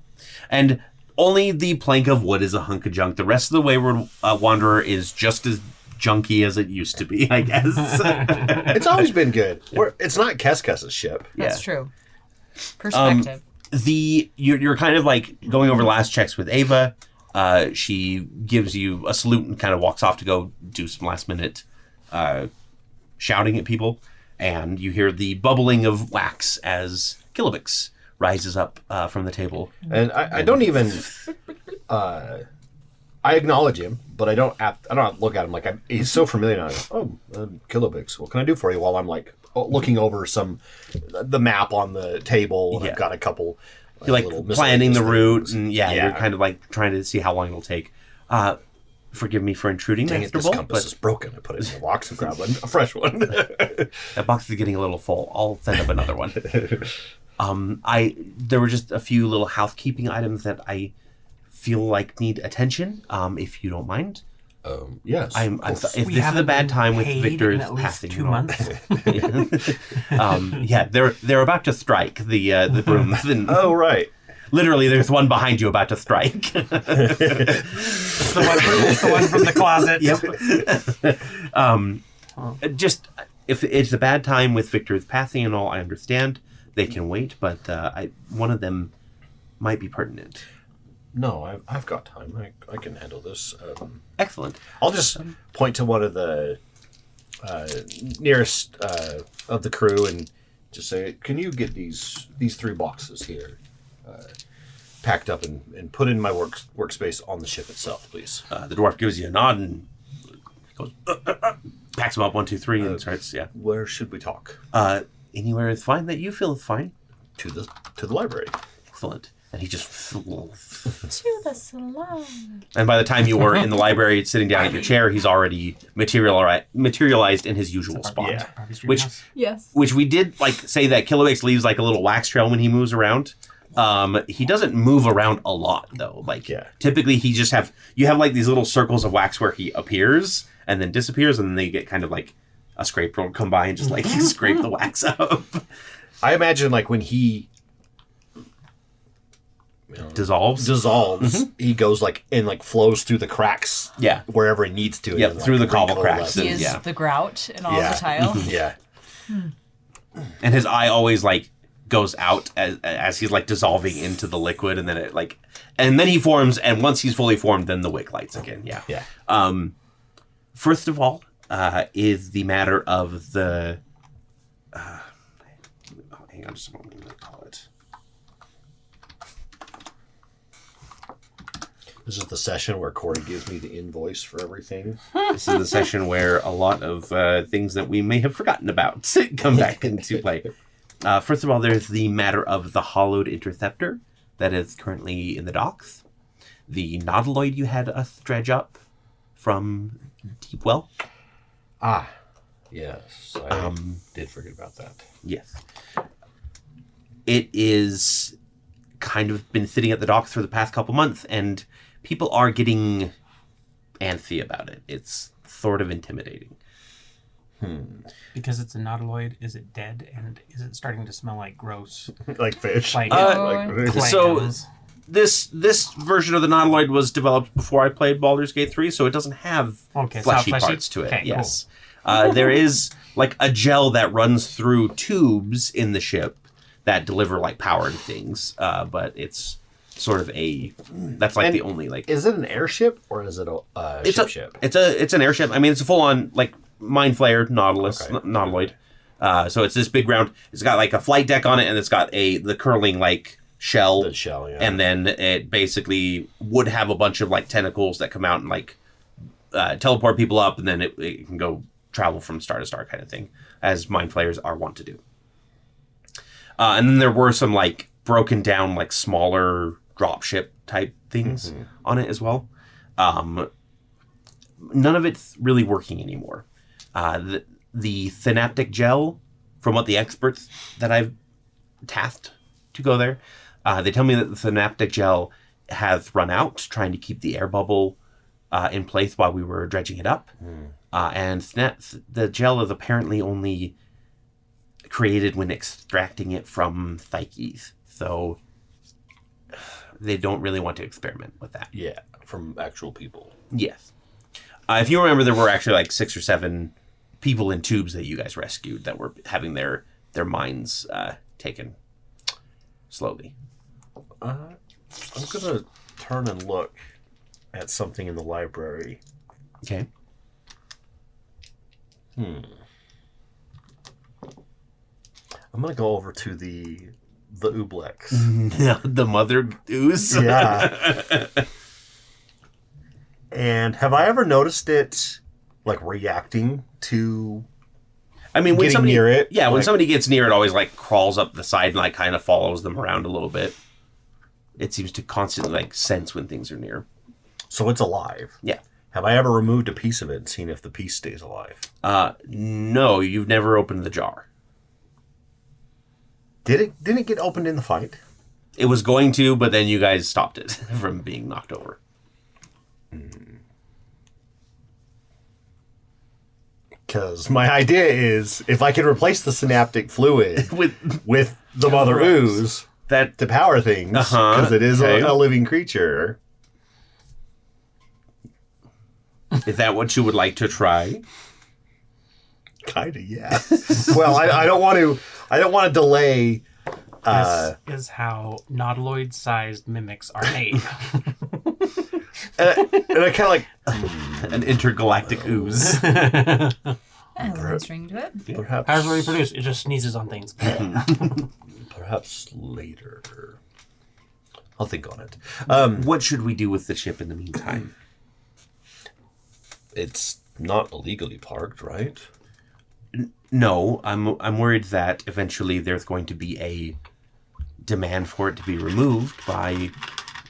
And only the plank of wood is a hunk of junk. The rest of the Wayward Wanderer is just as junky as it used to be, I guess. It's always been good. It's not Keskes's ship. That's true. Perspective. You're kind of like going over last checks with Ava. She gives you a salute and kind of walks off to go do some last minute shouting at people, and you hear the bubbling of wax as Kilobix rises up from the table. And I don't even. I acknowledge him, but I don't look at him like he's so familiar now. Kilobix, what can I do for you? While I'm like looking over the map on the table, and Yeah. I've got a couple. You're like little planning the miscellaneous route, things. and you're kind of like trying to see how long it'll take. Forgive me for intruding, Dang it, Master this Bolt, compass but is broken. I put it in the box and grab a fresh one. that box is getting a little full. I'll send up another one. There were just a few little housekeeping items that I feel like need attention, if you don't mind. Yes. If We this is a haven't bad been time with paid Victor in at least passing 2 and all. months. Yeah, they're about to strike the brooms. And Oh, right. literally, there's one behind you about to strike. It's the one from the closet. Yep. Just if it's a bad time with Victor's passing and all, I understand they can wait, but one of them might be pertinent. No, I've got time. I can handle this. Excellent. I'll just point to one of the nearest of the crew and just say, "Can you get these 3 boxes here packed up and put in my workspace on the ship itself, please?" The dwarf gives you a nod and goes, packs them up 1, 2, 3, and starts. Yeah. Where should we talk? Anywhere is fine that you feel is fine. To the library. Excellent. And he just. To the salon. And by the time you were in the library, sitting down at your chair, he's already materialized in his usual spot. Yeah. Which Yes. Which we did say that Kilowix leaves like a little wax trail when he moves around. He doesn't move around a lot though. Typically he just you have like these little circles of wax where he appears and then disappears, and then they get kind of like a scraper will come by and just like scrape the wax up. I imagine like when he Dissolves. He goes like and like flows through the cracks. Yeah. Wherever it needs to. Yep, and, through the cobble recoalesce. cracks. He is the grout in all the tile. Yeah. And his eye always like goes out as he's like dissolving into the liquid, and then it like, and then he forms, and once he's fully formed, then the wick lights again. Yeah. Yeah. First of all, is the matter of the. Hang on just a moment. I'm gonna call it. This is the session where Cory gives me the invoice for everything. This is the session where a lot of things that we may have forgotten about come back into play. First of all, there's the matter of the hollowed interceptor that is currently in the docks. The nautiloid you had us dredge up from Deepwell. Ah, yes. I did forget about that. Yes. It is kind of been sitting at the docks for the past couple months, and people are getting antsy about it. It's sort of intimidating. Because it's a nautiloid, is it dead, and is it starting to smell like gross? Like fish. Like, So this version of the nautiloid was developed before I played Baldur's Gate 3, so it doesn't have fleshy parts to it. Okay, yes. Cool. There is like a gel that runs through tubes in the ship that deliver like power to things, but it's sort of that's like the only like. Is it an airship or is it a ship? It's an airship. I mean, it's a full on like mind flayer nautiloid. So it's this big round. It's got like a flight deck on it, and it's got the curling like shell. The shell, yeah. And then it basically would have a bunch of like tentacles that come out and like teleport people up, and then it can go travel from star to star kind of thing, as mind flayers are wont to do. And then there were some like broken down like smaller dropship type things on it as well. None of it's really working anymore. The synaptic gel, from what the experts that I've tasked to go there, they tell me that the synaptic gel has run out, trying to keep the air bubble in place while we were dredging it up. And the gel is apparently only created when extracting it from psyches. So they don't really want to experiment with that. Yeah, from actual people. Yes. If you remember, there were actually like 6 or 7 people in tubes that you guys rescued that were having their minds taken slowly. I'm going to turn and look at something in the library. Okay. I'm going to go over to the Ublex. The mother ooze? Yeah. And have I ever noticed it, like, reacting to... I mean, when getting somebody near it? Yeah, when like, somebody gets near it, always like crawls up the side and like kind of follows them around a little bit. It seems to constantly like sense when things are near. So it's alive. Yeah. Have I ever removed a piece of it and seen if the piece stays alive? No, you've never opened the jar. Didn't it get opened in the fight? It was going to, but then you guys stopped it from being knocked over. Because my idea is, if I can replace the synaptic fluid with the mother ooze to power things, because it is a living creature. Is that what you would like to try? Kinda, yeah. Well, I don't want to delay. This is how nautiloid-sized mimics are made. And I kind of like an intergalactic ooze. Has a string to it. perhaps. How's it reproduce? It just sneezes on things. Perhaps later. I'll think on it. What should we do with the ship in the meantime? It's not illegally parked, right? No, I'm worried that eventually there's going to be a demand for it to be removed by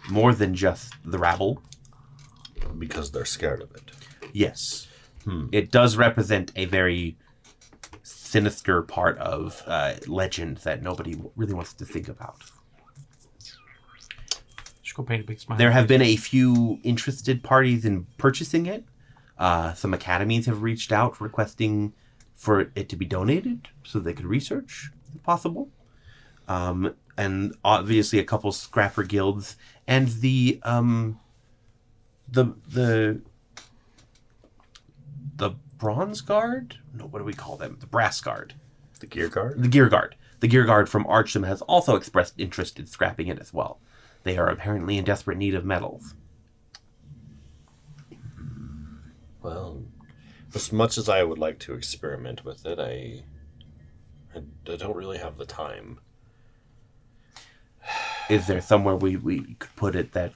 more than just the rabble. Because they're scared of it. Yes. It does represent a very sinister part of legend that nobody really wants to think about. Just go paint a big smile. There have been a few interested parties in purchasing it. Some academies have reached out requesting for it to be donated so they could research if possible. And obviously a couple scrapper guilds and the Bronze Guard? No, what do we call them? The Brass Guard. The gear guard? The Gear Guard. The Gear Guard from Archam has also expressed interest in scrapping it as well. They are apparently in desperate need of metals. Well, as much as I would like to experiment with it, I don't really have the time. Is there somewhere we could put it that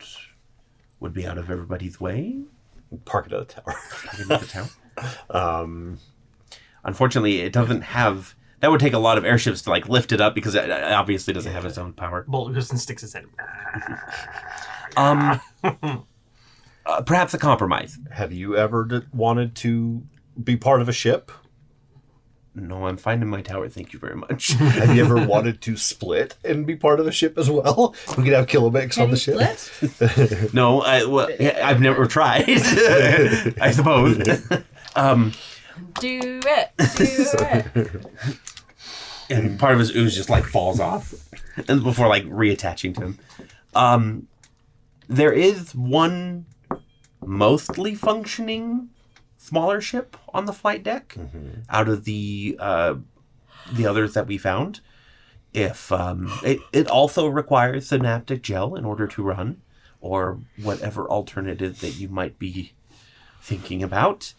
would be out of everybody's way? Park it at the tower. In the town? Unfortunately, it doesn't have... That would take a lot of airships to like lift it up because it obviously doesn't have its own power. Bolt goes and sticks his head. Perhaps a compromise. Have you ever wanted to be part of a ship? No, I'm fine in my tower. Thank you very much. Have you ever wanted to split and be part of a ship as well? We could have Kilomix on the ship. Split? No, I've never tried. I suppose. Do it. And part of his ooze just like falls off, and before like reattaching to him. There is one mostly functioning smaller ship on the flight deck out of the others that we found. If it also requires synaptic gel in order to run, or whatever alternative that you might be thinking about.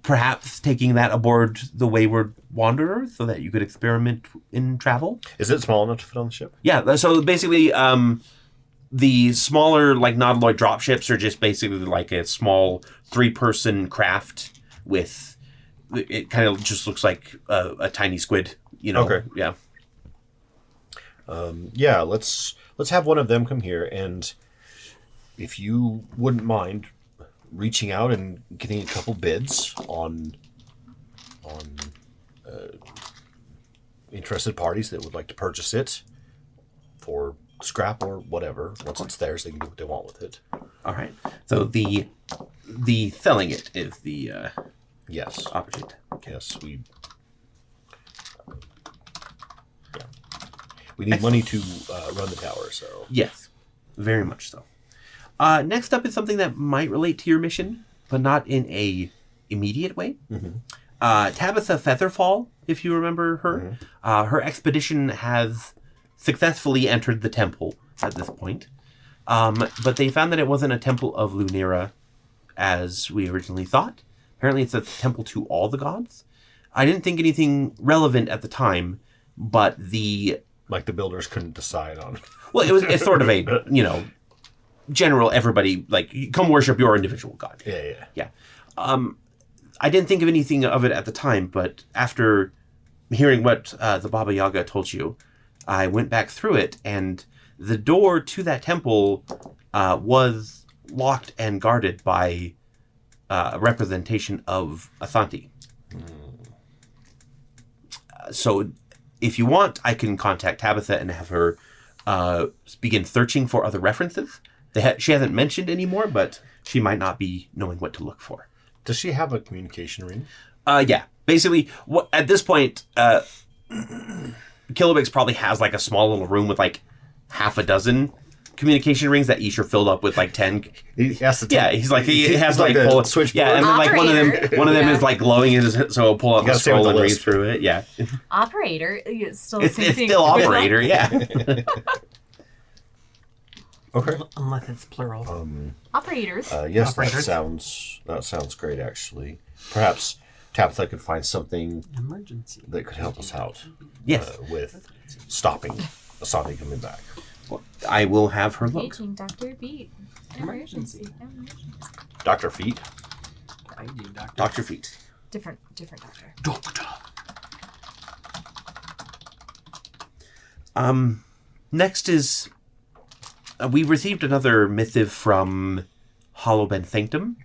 Perhaps taking that aboard the Wayward Wanderer so that you could experiment in travel. Is it small enough to fit on the ship? Yeah, so basically the smaller like nautiloid dropships are just basically like a small 3-person craft with it kind of just looks like a tiny squid, you know. Okay. Yeah. Yeah, let's have one of them come here, and if you wouldn't mind reaching out and getting a couple bids on interested parties that would like to purchase it for scrap or whatever. Once it's theirs, they can do what they want with it. All right. So the selling it is the Yes. opposite. Yes, we need money to run the tower, so... Yes, very much so. Next up is something that might relate to your mission, but not in a immediate way. Tabitha Featherfall, if you remember her, her expedition has successfully entered the temple at this point. But they found that it wasn't a temple of Lunera as we originally thought. Apparently it's a temple to all the gods. I didn't think anything relevant at the time, but Like the builders couldn't decide on it. Well, it's sort of a, general, everybody, like, come worship your individual god. Yeah. I didn't think of anything of it at the time, but after hearing what the Baba Yaga told you, I went back through it, and the door to that temple was locked and guarded by a representation of Asanti. So if you want, I can contact Tabitha and have her begin searching for other references. She hasn't mentioned any more, but she might not be knowing what to look for. Does she have a communication ring? Yeah. Basically, at this point, Kilobix probably has like a small little room with like half a dozen communication rings that each are filled up with like 10. He has to He's like he has like like a pull switchboard. Yeah, and then like one of them Yeah. is like glowing in his, so he'll pull out the gotta stay with scroll the and read list. through it. Yeah. Operator. It's still the It's same thing. still operator, yeah. Okay. Unless it's plural. Operators. Yes, Operators. that sounds great. Actually, perhaps Tabitha could find something Emergency. that could help us out Yes. with stopping Asami coming back. I will have her look. Paging Dr. Beat. Emergency. Dr. Feet. I do, doctor. Dr. Feet. Different doctor. Doctor. Next is we received another missive from Hollowben Sanctum.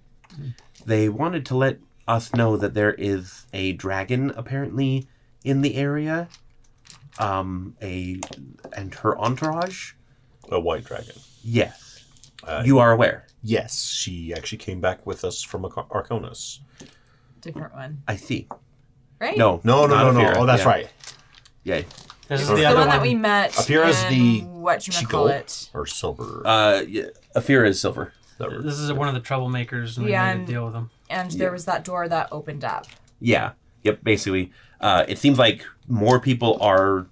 They wanted to let us know that there is a dragon apparently in the area. And her entourage. A white dragon. Yes. You are aware. Yes, she actually came back with us from Arconis. Different one. I see. Right? No. No. not Afira. Oh, that's Yeah. right. Yeah. This is It's the The other one one. that we met. Afira's in the whatchamacallit. Chico or silver. Yeah. Afira is silver. This is one of the troublemakers, and we Yeah, need and- to deal with them. And there was that door that opened up. Yeah. Yep. Basically, it seems like more people are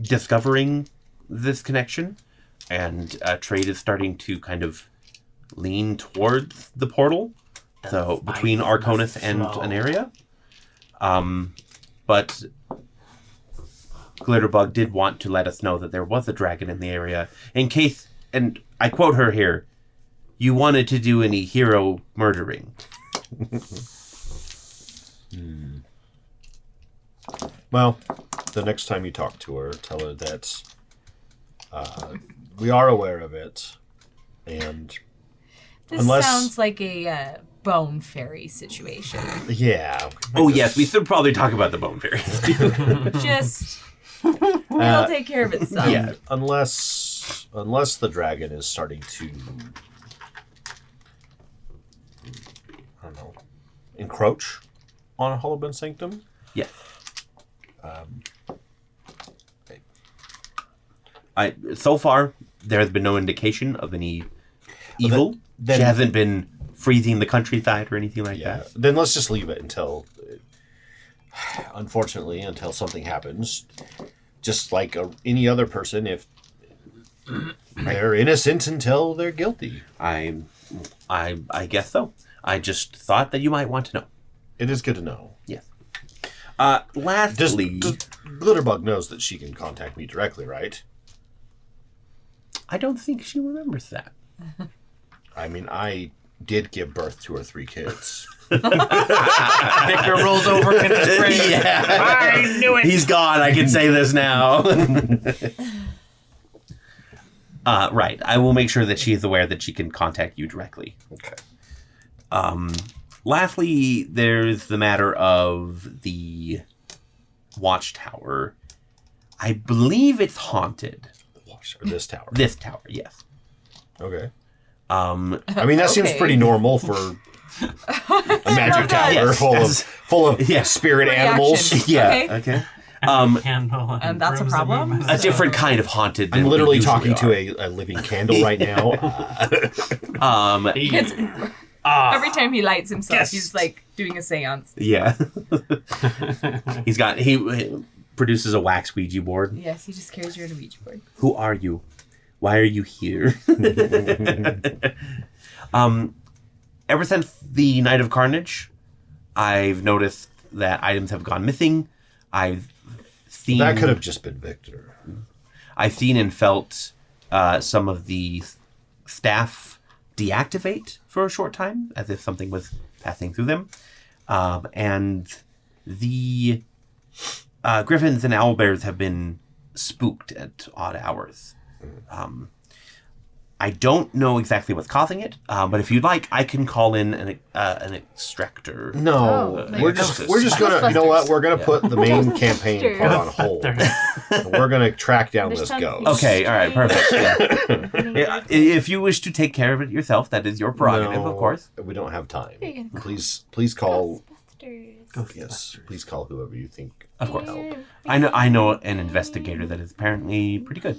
discovering this connection, and trade is starting to kind of lean towards the portal. So between Arconis and Aneria. But Glitterbug did want to let us know that there was a dragon in the area in case, and I quote her here, you wanted to do any hero murdering. Well, the next time you talk to her, tell her that we are aware of it, and This Unless- sounds like a bone fairy situation. yeah. Oh yes, we should probably talk about the bone fairy. Just it'll take care of itself. Yeah. Unless the dragon is starting to, I don't know, encroach on Hollowben Sanctum. Yeah. So far, there has been no indication of any evil. then- She hasn't been freezing the countryside or anything like Yeah. that. Then let's just leave it until, unfortunately, until something happens. Just like any other person, if they're innocent until they're guilty. I guess so. I just thought that you might want to know. It is good to know. Yes. Does Lastly, Glitterbug knows that she can contact me directly, right? I don't think she remembers that. I mean, I did give birth to her 3 kids. Victor rolls over in his grave. Yeah. I knew it. He's gone. I can say this now. Right. I will make sure that she is aware that she can contact you directly. Okay. Lastly, there's the matter of the watchtower. I believe it's haunted. Or this tower. This tower, yes. Okay. I mean, that seems Okay. pretty normal for a magic tower Yes, full of yeah. spirit Reaction. animals. Yeah. Okay. Okay. Handle And that's a improves the problem? movement. A different kind of haunted. Than I'm we literally usually talking to are. a living candle right now. It's, Ah, every time he lights himself, Yes. he's like doing a seance. Yeah. he produces a wax Ouija board. Yes, he just carries you on a Ouija board. Who are you? Why are you here? Ever since the Night of Carnage, I've noticed that items have gone missing. I've seen That could have just been Victor. I've seen and felt some of the staff deactivate for a short time, as if something was passing through them. And the griffins and owlbears have been spooked at odd hours. I don't know exactly what's causing it, but if you'd like, I can call in an extractor. No, Oh, we're just gonna. You know what? We're gonna put the main campaign part on hold. And we're gonna track down this ghost. Okay, all right, perfect. Yeah. If you wish to take care of it yourself, that is your prerogative, of course. We don't have time. Please call. Yes, please call whoever you think. Of course. I know an investigator that is apparently pretty good.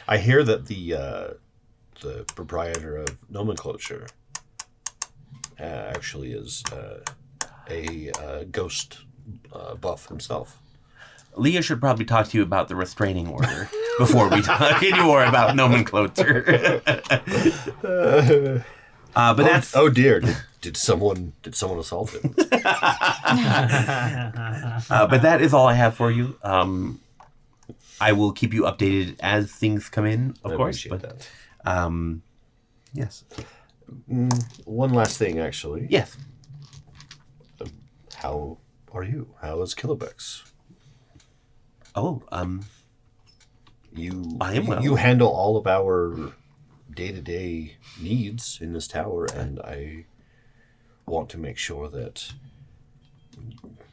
I hear that the proprietor of Nomenclature actually is a ghost buff himself. Leah should probably talk to you about the restraining order before we talk anymore about Nomenclature. But that's oh dear! Did someone assault him? but that is all I have for you. I will keep you updated as things come in, of course. But that. Yes. One last thing, actually. Yes. How are you? How is Kilobex? Oh, I am well. You handle all of our day-to-day needs in this tower, and I want to make sure that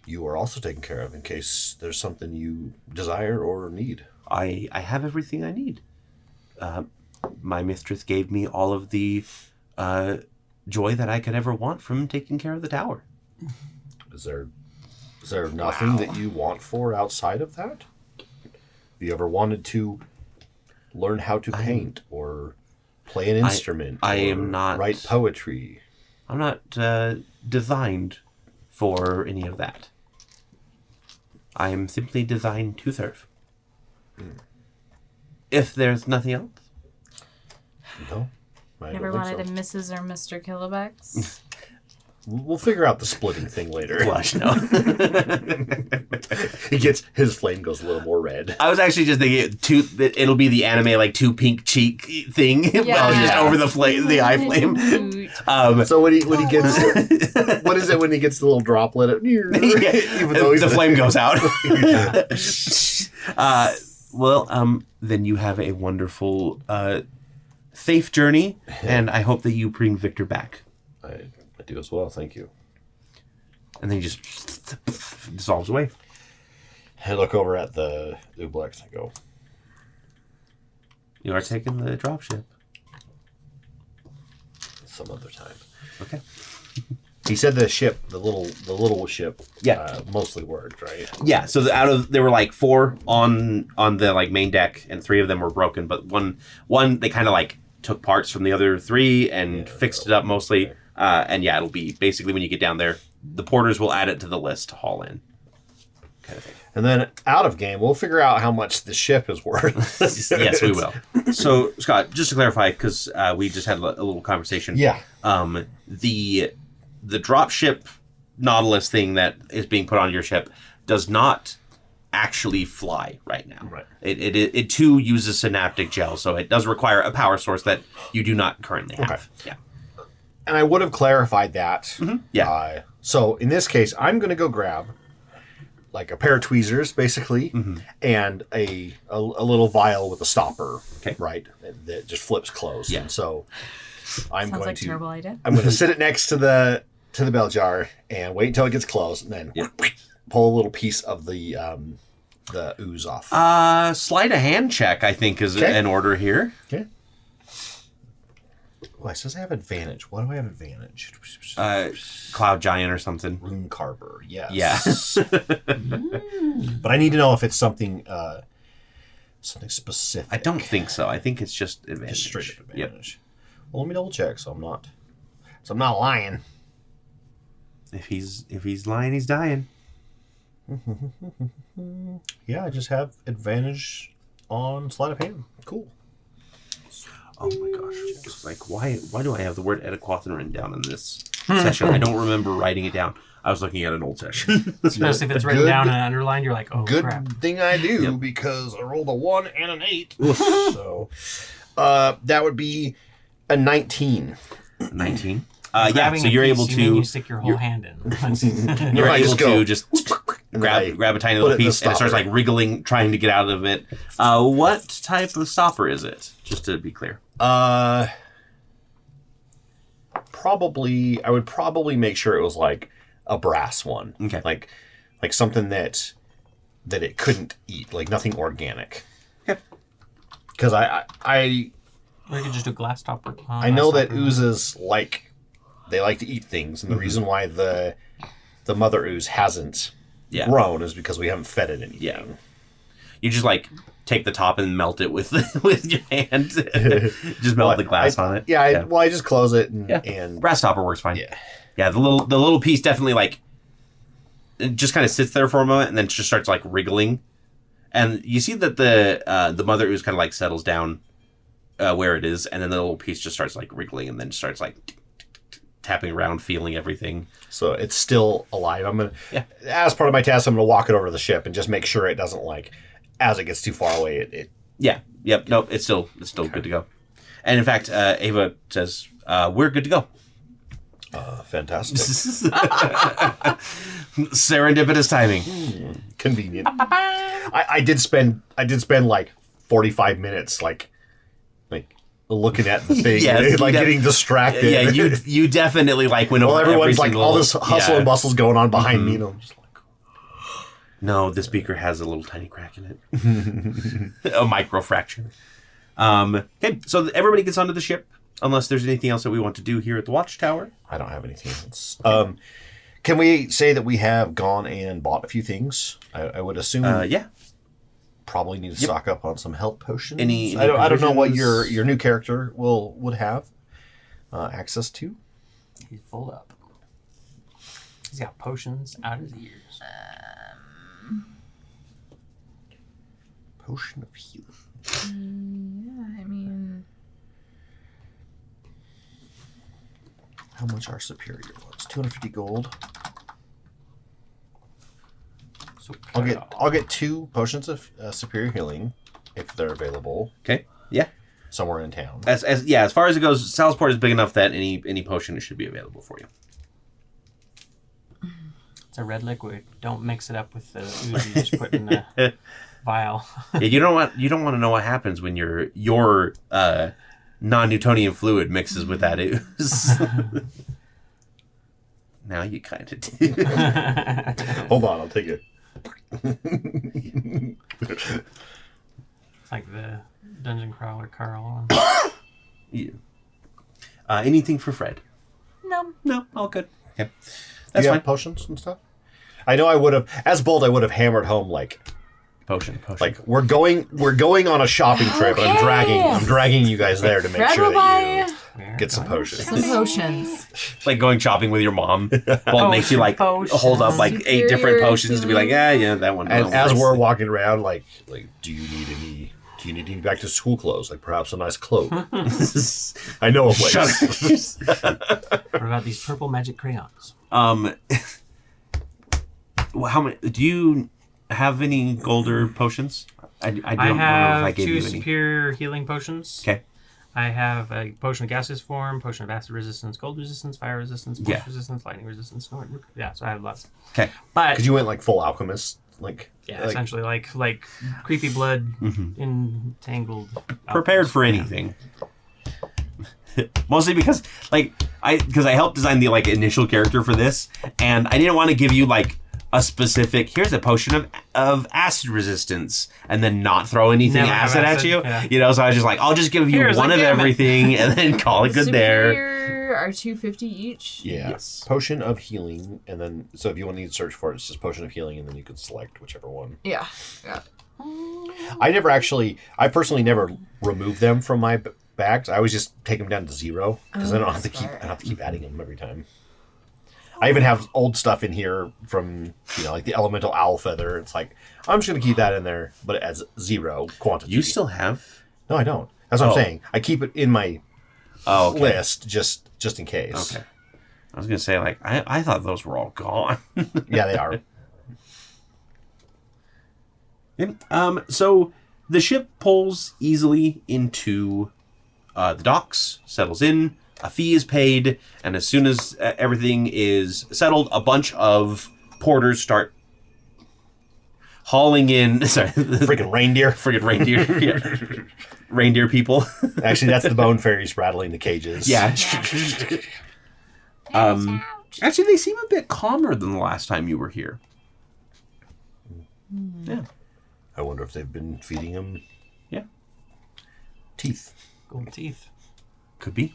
you are also taken care of in case there's something you desire or need. I have everything I need. My mistress gave me all of the joy that I could ever want from taking care of the tower. Is there nothing that you want for outside of that? Have you ever wanted to learn how to paint or play an instrument? I am not write poetry. I'm not designed for any of that. I am simply designed to serve. If there's nothing else. No. Never wanted a Mrs. or Mr. Kilobex? We'll figure out the splitting thing later. Blush, no. His flame goes a little more red. I was actually just thinking it'll be the anime like two pink cheek thing, just over the eye flame. So when he gets what is it when he gets the little droplet? Even though the flame goes out. Then you have a wonderful, safe journey, and I hope that you bring Victor back. I do as well, thank you. And then he just dissolves away. I look over at the Ublex and I go, You are taking the dropship. some other time. Okay. He said the ship, the little ship, mostly worked, right? Yeah. So there were like 4 on the like main deck, and 3 of them were broken, but one they kind of like took parts from the other 3 and fixed it up mostly. Okay. And it'll be basically when you get down there, the porters will add it to the list to haul in, kind of thing. And then out of game, we'll figure out how much the ship is worth. Yes, we will. So, Scott, just to clarify, because we just had a little conversation. Yeah. The dropship Nautilus thing that is being put on your ship does not actually fly right now. Right. It too uses synaptic gel, so it does require a power source that you do not currently have. Okay. Yeah. And I would have clarified that. Mm-hmm. Yeah. So in this case, I'm going to go grab like a pair of tweezers, basically, and a little vial with a stopper, right, that just flips closed. Yeah. And so I'm Sounds like a terrible idea. I'm going to sit it next to the bell jar and wait until it gets closed, and then pull a little piece of the ooze off. Slide a hand check, I think, is in order here. Okay. Well, it says I have advantage. Why do I have advantage? Cloud Giant or something. Rune Carver, yes. Yeah. But I need to know if it's something specific. I don't think so. I think it's just advantage. Just straight up advantage. Yep. Well, let me double check. So I'm not lying. If he's lying, he's dying. Yeah, I just have advantage on sleight of hand. Cool. Oh my gosh. It's like, why do I have the word Edequathan written down in this session? I don't remember writing it down. I was looking at an old session. Especially if it's written down and underlined, you're like, oh, good crap. Thing I do, because I rolled a 1 and an 8. So that would be a 19. 19? So you're able to... You stick your whole hand in. You're able to just grab a tiny little piece, and it starts like wriggling, trying to get out of it. What type of stopper is it? Just to be clear. I would probably make sure it was like a brass one. Okay. Like something that it couldn't eat, like nothing organic. Okay. Because I Or you could just do glass stopper. I know that oozes they like to eat things, and the reason why the mother ooze hasn't grown is because we haven't fed it anything. Yeah. You just like take the top and melt it with your hand. Just melt the glass on it. Yeah, I just close it and brass stopper works fine. Yeah. Yeah, the little piece definitely like it just kind of sits there for a moment and then just starts like wriggling. And you see that the mother ooze kind of like settles down where it is, and then the little piece just starts like wriggling and then starts like tapping around, feeling everything. So it's still alive. I'm gonna, as part of my task, I'm gonna walk it over to the ship and just make sure it doesn't like, as it gets too far away, it. Yeah. Yep. Nope. It's still good to go. And in fact, Ava says, "We're good to go." Fantastic. Serendipitous timing. Convenient. I did spend like 45 minutes like looking at the thing, getting distracted. Yeah, you definitely like went over. Everyone's like all this hustle and bustle's going on behind me, and I'm just like, no, this beaker has a little tiny crack in it, a microfraction. Okay, so everybody gets onto the ship, unless there's anything else that we want to do here at the Watchtower. I don't have anything else. Can we say that we have gone and bought a few things? I would assume. Yeah. Probably need to stock up on some health potions. Any I don't know what your new character would have access to. He's full up. He's got potions out his ears. Potion of healing. Yeah, I mean, how much our superior was? 250 gold. So I'll get 2 potions of superior healing if they're available. Okay. Yeah. Somewhere in town. As far as it goes, Salsport is big enough that any potion should be available for you. It's a red liquid. Don't mix it up with the ooze you just put in the vial. Yeah, you don't want to know what happens when your non-Newtonian fluid mixes with that ooze. Now you kind of do. Hold on, I'll take it. It's like the dungeon crawler Carl. Yeah. Anything for Fred? no. All good. Okay, Do that's you fine. have potions and stuff? I know I would have, as bold, I would have hammered home like Potion. Like we're going on a shopping trip. And I'm dragging you guys there to make Fred sure will that you We're get some going potions. Some potions. like going shopping with your mom. Well, it makes you like Potions. hold up like 8 different potions to be like, yeah, that one. And as we're walking around, like, do you need any back to school clothes? Like perhaps a nice cloak. I know a place. What about these purple magic crayons? Well, how many? Do you have any golder potions? I don't remember if have I gave 2 you any. superior healing potions. Okay. I have a potion of gaseous form, potion of acid resistance, cold resistance, fire resistance, force resistance, lightning resistance. Yeah, so I have lots. Okay. But Because you went like full alchemist, essentially like creepy blood entangled. Prepared for anything. Mostly because I helped design the initial character for this, and I didn't want to give you a specific, here's a potion of acid resistance, and then not throw anything Never have acid at acid, you. yeah. So I was just I'll just give you Here's one a of gamut. everything, and then call it good there. Superior are 250 each. Yeah. Yes. Potion of healing, and then so if you want to search for it, it's just potion of healing, and then you can select whichever one. Yeah. I personally never remove them from my bags. I always just take them down to 0 because I don't have to keep. I don't have to keep adding them every time. I even have old stuff in here from like the elemental owl feather. It's like I'm just gonna keep that in there, but it adds 0 quantity. You still have? No, I don't. That's what I'm Oh. saying. I keep it in my list just in case. Okay. I was gonna say I thought those were all gone. Yeah, they are. Yep. So the ship pulls easily into the docks, settles in, a fee is paid, and as soon as everything is settled, a bunch of porters start hauling in. Sorry, Freaking reindeer. friggin' reindeer. Yeah. Reindeer people. Actually, that's the bone fairies rattling the cages. Yeah. Actually, they seem a bit calmer than the last time you were here. Yeah. I wonder if they've been feeding him teeth. Gold teeth. Could be.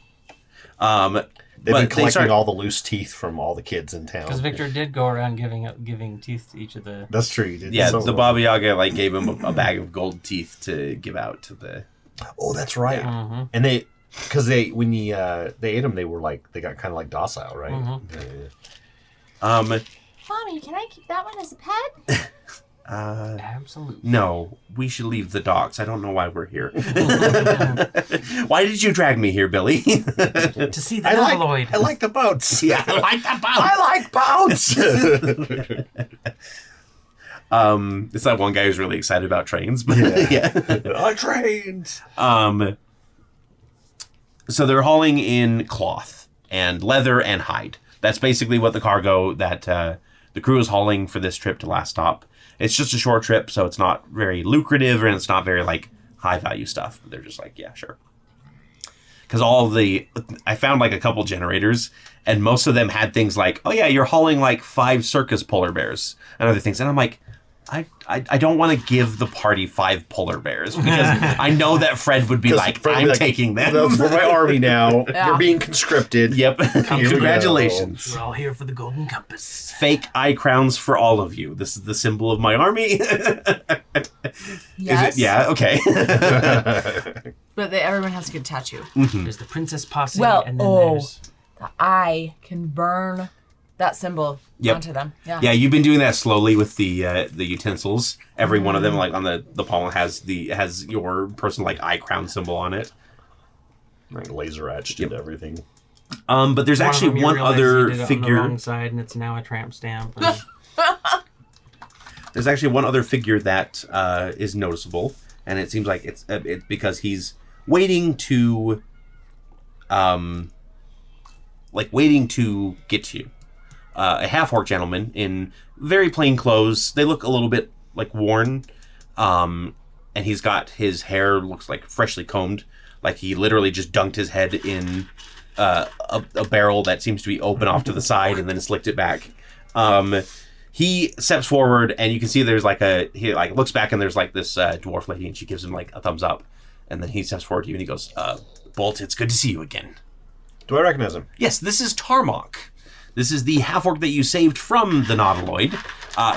They've been collecting all the loose teeth from all the kids in town. Because Victor did go around giving teeth to each of the... That's true. He did. Yeah, So the well. Baba Yaga gave him a bag of gold teeth to give out to the. Oh, that's right. Mm-hmm. And when they ate them, they got kind of like docile, right? Mm-hmm. Mommy, can I keep that one as a pet? Absolutely. No, we should leave the docks. I don't know why we're here. Why did you drag me here, Billy? To see the Nautiloid. I like the boats. Yeah, I like the boats. I like boats. It's that one guy who's really excited about trains, but I trained. So they're hauling in cloth and leather and hide. That's basically what the cargo that the crew is hauling for this trip to Last Stop. It's just a short trip, so it's not very lucrative and it's not very high value stuff. They're just yeah, sure. Because I found a couple generators, and most of them had things like, oh yeah, you're hauling 5 circus polar bears and other things, and I'm like, I don't want to give the party 5 polar bears because I know that Fred would be Fred would I'm be taking them. That's for my army now. Yeah. You're being conscripted. Yep. Here we go. Congratulations. We're all here for the golden compass. Fake eye crowns for all of you. This is the symbol of my army. Yes. Is it? Yeah, okay. But everyone has to get a tattoo. There's the princess posse, Well, and then there's... The eye can burn that symbol onto them. Yeah. Yeah, you've been doing that slowly with the utensils. Every one of them, on the palm, has your personal eye crown symbol on it. Laser etched into everything. But there's actually one other figure. On the wrong side, and it's now a tramp stamp. And... There's actually one other figure that is noticeable, and it seems like it's because he's waiting to, waiting to get to you. A half-orc gentleman in very plain clothes. They look a little bit worn, and he's got his hair looks freshly combed, he literally just dunked his head in a barrel that seems to be open off to the side and then slicked it back. He steps forward, and you can see there's he looks back, and there's this dwarf lady, and she gives him a thumbs up, and then he steps forward to you and he goes, Bolt, it's good to see you again. Do I recognize him? Yes, this is Tarmok. This is the half-orc that you saved from the Nautiloid,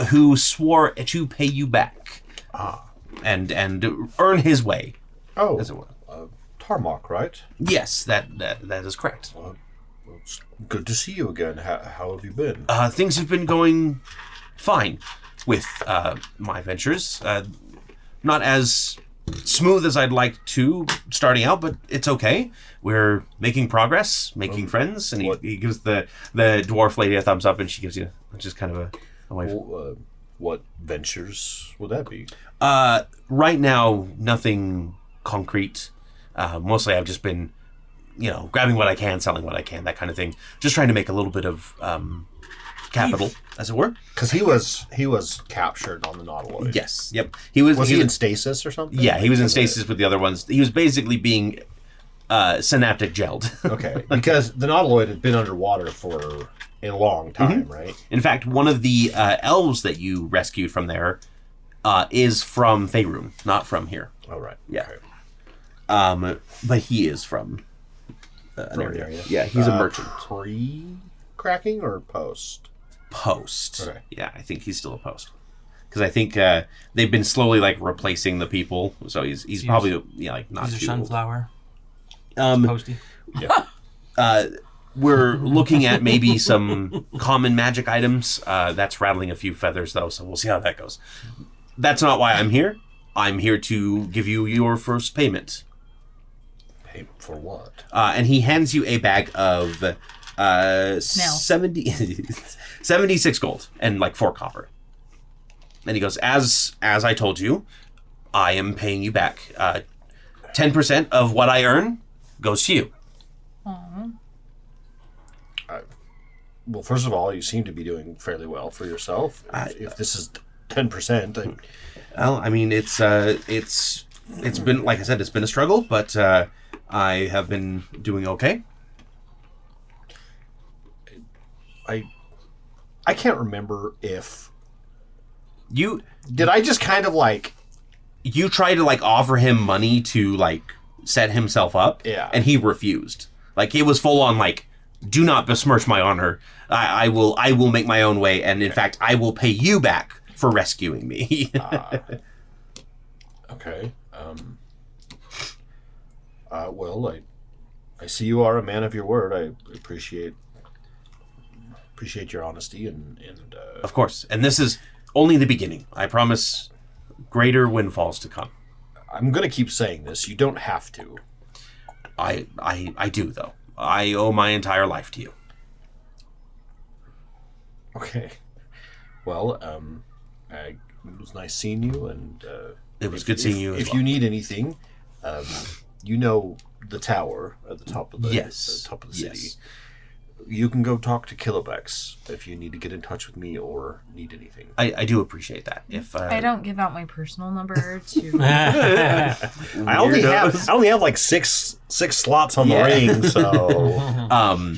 who swore to pay you back. And earn his way. Oh, as it were. Tarmok, right? Yes, that is correct. Well, it's good to see you again. How have you been? Things have been going fine with my ventures. Not as smooth as I'd like to starting out, but it's okay. We're making progress, making friends, and he gives the dwarf lady a thumbs up, and she gives you just kind of a wave. What ventures would that be? Right now, nothing concrete. Mostly I've just been, grabbing what I can, selling what I can, that kind of thing. Just trying to make a little bit of capital, as it were. Because he was captured on the Nautiloid. Yes. Yep. He was in stasis or something? Yeah, he was in stasis with the other ones. He was basically being synaptic gelled. Okay. Because the Nautiloid had been underwater for a long time, right? In fact, one of the elves that you rescued from there is from Faerun, not from here. Oh, right. Yeah. Okay. But he is from Aneria. Area. Yeah, he's a merchant. Pre-cracking or post? Post. Okay. Yeah, I think he's still a post. Because I think they've been slowly replacing the people, so he's probably not He's a too sunflower. old. Posty. Yeah. We're looking at maybe some common magic items. That's rattling a few feathers though, so we'll see how that goes. That's not why I'm here. I'm here to give you your first payment. Payment for what? And he hands you a bag of 76 gold and 4 copper. And he goes, as I told you, I am paying you back. 10% of what I earn goes to you. Aww. Well, first of all, you seem to be doing fairly well for yourself. If this is 10%. Well, I mean, it's been, like I said, it's been a struggle, but I have been doing okay. I can't remember if Did I just kind of like... You tried to like offer him money to like set himself up, and he refused. Like it was full on like, do not besmirch my honor. I will make my own way, and in fact, I will pay you back for rescuing me. Okay. Well, I see you are a man of your word. I appreciate your honesty and Of course, and this is only the beginning. I promise. Greater windfalls to come. I'm gonna keep saying this. You don't have to. I do though. I owe my entire life to you. Okay. Well, it was nice seeing you, and It was good seeing you as If well. you need anything, you know the tower at the top of the Yes. top of the city. Yes. You can go talk to Kilobex if you need to get in touch with me or need anything. I do appreciate that. If I don't give out my personal number to. I only have like six slots on the Yeah. ring, so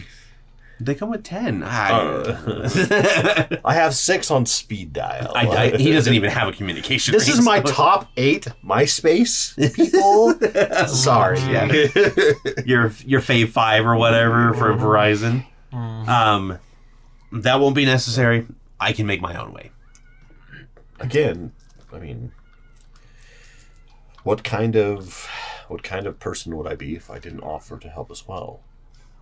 they come with 10. I have 6 on speed dial. He doesn't even have a communication. This ring, is my so- top 8 MySpace people. Sorry. Yeah. your Fave 5 or whatever from Verizon. That won't be necessary. I can make my own way. Again, I mean, what kind of person would I be if I didn't offer to help as well?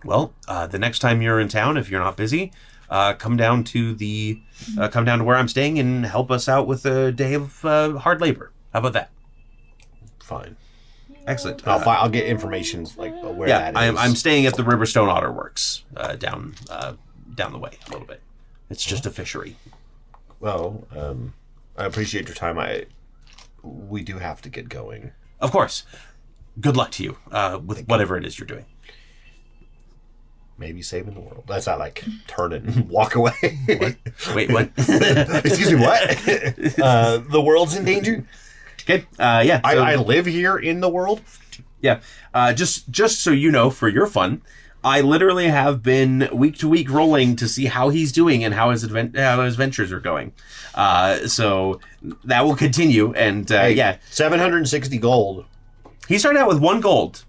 Well, the next time you're in town, if you're not busy, come down to where I'm staying and help us out with a day of hard labor. How about that? Fine. Excellent. I'll get information like where that is. I'm staying at the Riverstone Otter Works down the way a little bit. It's just a fishery. Well, I appreciate your time. We do have to get going. Of course. Good luck to you with whatever it is you're doing. Maybe saving the world. That's not like turn it and walk away. What? Wait, what? Excuse me, what? The world's in danger? Okay. Yeah. So, I live here in the world? yeah. Just so you know, for your fun, I literally have been week to week rolling to see how he's doing and how his ventures are going. So that will continue. And yeah, 760 gold. he started out with 1 gold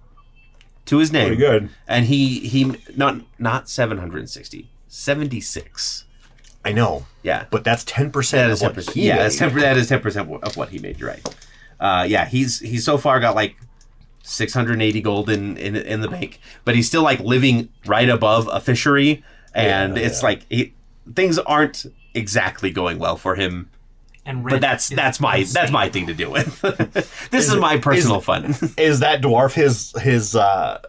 to his name. Pretty good. And he not 760, 76. I know. Yeah. But that's 10% That of is what 10%. he Yeah, made. that's 10%. That is 10% of what he made. You're right. Yeah, he's so far got like 680 gold in the bank, but he's still like living right above a fishery, and it's like things aren't exactly going well for him. And But that's my thing to deal with. This is my personal fun. Is that dwarf his It's a-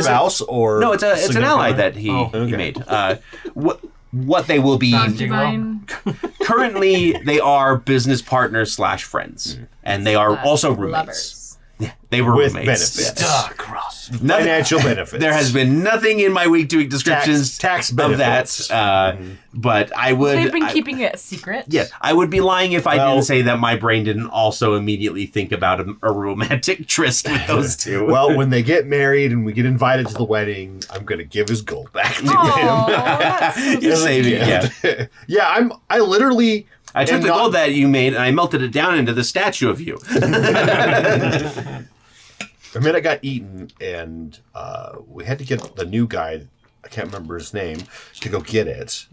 spouse or No, it's an significant ally other? that he okay. made. What they will be Concubine. currently, they are business partners / friends, and they are also roommates. Lovers. Yeah, they were With roommates. benefits. Yes. cross. Nothing- Financial benefits. There has been nothing in my week-to-week descriptions Tax of benefits. that, but I would. They've been I- keeping it a secret. Yeah, I would be lying if I Well- didn't say that my brain didn't also immediately think about a romantic tryst with those two. Well, when they get married and we get invited to the wedding, I'm going to give his gold back to Aw, him. that's so You're As a saving, yeah. gift. Yeah, I literally... I took am the not- gold that you made and I melted it down into the statue of you. I mean, I got eaten, and we had to get the new guy, I can't remember his name, to go get it.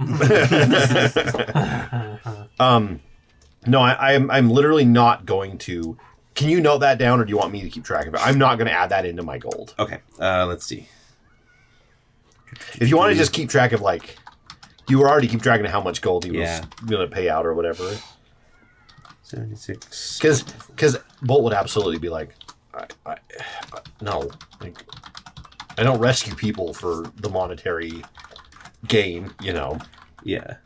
No, I'm literally not going to... Can you note that down, or do you want me to keep track of it? I'm not going to add that into my gold. Okay, let's see. If you want to just keep track of, like... You were already keep track of how much gold he was Yeah. going to pay out or whatever. 76. Because Bolt would absolutely be like, no. Like, I don't rescue people for the monetary gain, you know. Yeah.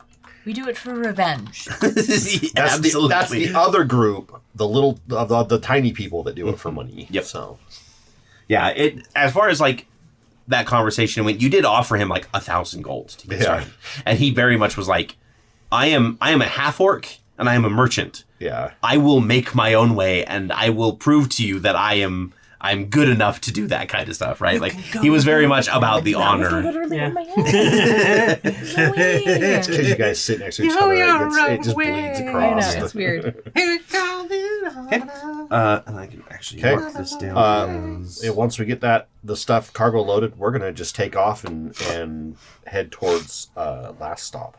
We do it for revenge. Absolutely. That's the other group, the tiny people that do it for money. Yep. So Yeah, as far as like that conversation went, you did offer him like 1,000 gold to get Yeah. started, and he very much was like, "I am a half orc. and I am a merchant. Yeah. I will make my own way, and I will prove to you that I'm good enough to do that kind of stuff, right? Like, he was very much about the honor. Literally in my head. No way. It's because you guys sit next to each other. It just bleeds I across. know, it's weird. And I can actually mark this down. And once we get the stuff cargo loaded, we're gonna just take off and head towards last stop.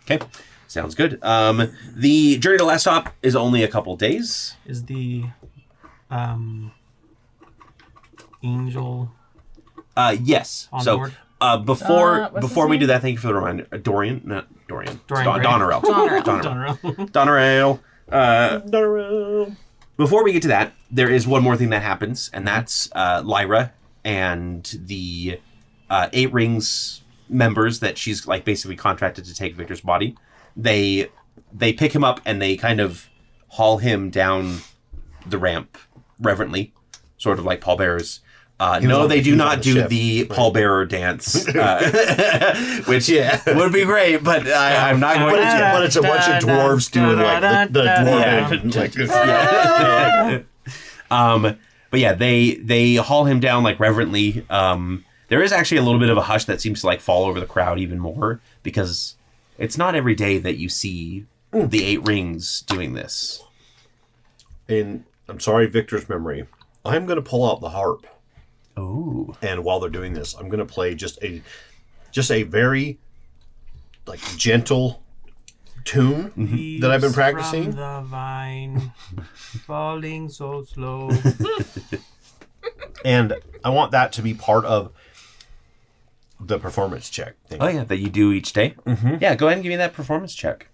Okay, sounds good. The journey to last stop is only a couple days. Is the angel Yes. on So board? before what's before his we name? do that, thank you for the reminder. Dorian, not Dorian. Dorian Gray. Donnerell. Donnerell. Donnerell. Before we get to that, there is one more thing that happens, and that's Lyra and the 8 Rings members that she's like basically contracted to take Victor's body. They pick him up and they kind of haul him down the ramp reverently, sort of like pallbearers. No, they do not do the pallbearer dance, which would be great, but I'm not going to. But it's a bunch of dwarves doing like the dwarven. But yeah, they haul him down like reverently. There is actually a little bit of a hush that seems to like fall over the crowd even more, because it's not every day that you see the 8 Rings doing this. And I'm sorry, Victor's memory. I'm going to pull out the harp. Oh. And while they're doing this, I'm going to play just a very like gentle tune that I've been practicing. From the vine, falling so slow. And I want that to be part of the performance check thing. Oh yeah, that you do each day? Mm-hmm. Yeah, go ahead and give me that performance check.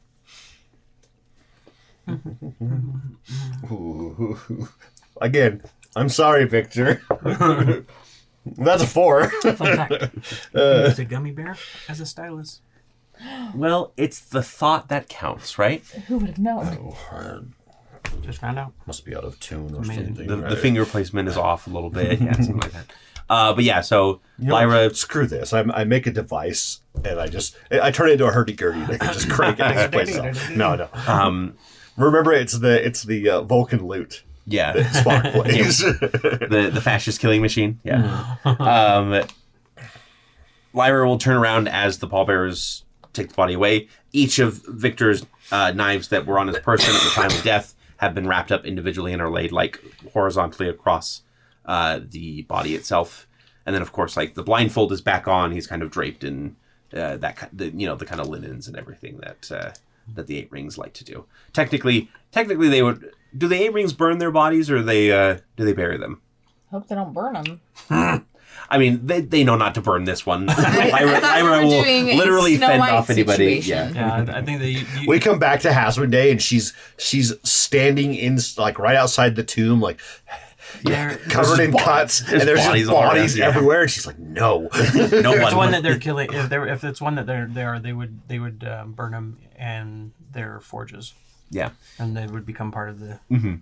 Again, I'm sorry, Victor. That's a 4. Fun fact. Use a gummy bear as a stylus. Well, it's the thought that counts, right? Who would have known? Just found out. Must be out of tune or Amazing. something. The finger placement is off a little bit. Yeah, something like that. But yeah, so Lyra... Screw this. I make a device and I turn it into a hurdy-gurdy that can just crank it and play itself. No. Remember, it's the Vulcan lute. Yeah. That Spark plays. the fascist killing machine. Yeah. Lyra will turn around as the pallbearers take the body away. Each of Victor's knives that were on his person at the time of death have been wrapped up individually and are laid like horizontally across the body itself. And then, of course, like the blindfold is back on. He's kind of draped in the kind of linens and everything that the 8 Rings like to do. Technically, they would. Do the 8 Rings burn their bodies, or do they bury them? Hope they don't burn them. I mean, they know not to burn this one. Lyra will literally fend off anybody. Situation. Yeah, I think that we come back to Haswin Day, and she's standing in like right outside the tomb, like covered in cuts, and there's just bodies everywhere. And she's like, "No, If it's one that they're killing, if it's one that they would burn them and their forges. Yeah, and they would become part of the. Mm-hmm.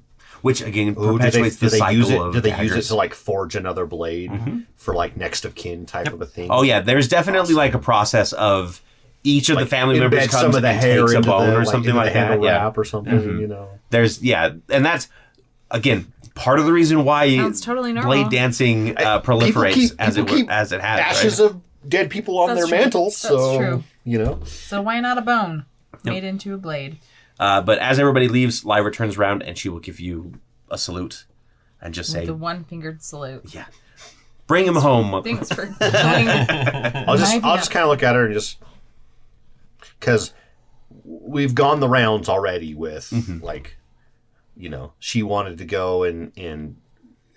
Which again perpetuates the cycle of. Do they use it to like forge another blade for like next of kin type of a thing? Oh yeah, there's definitely like a process of each of the family members comes some of the and hair takes a into bone the, or something like that. Wrap or something, you know. There's and that's again part of the reason why sounds totally normal. blade dancing proliferates as it has. Ashes right? of dead people on That's their true. mantles. That's so true. you know. So why not a bone made into a blade? But as everybody leaves, Lyra turns around and she will give you a salute and just say, The one-fingered salute. "Yeah, bring him home." Thanks for going. I'll just kind of look at her and just because we've gone the rounds already with like, you know, she wanted to go and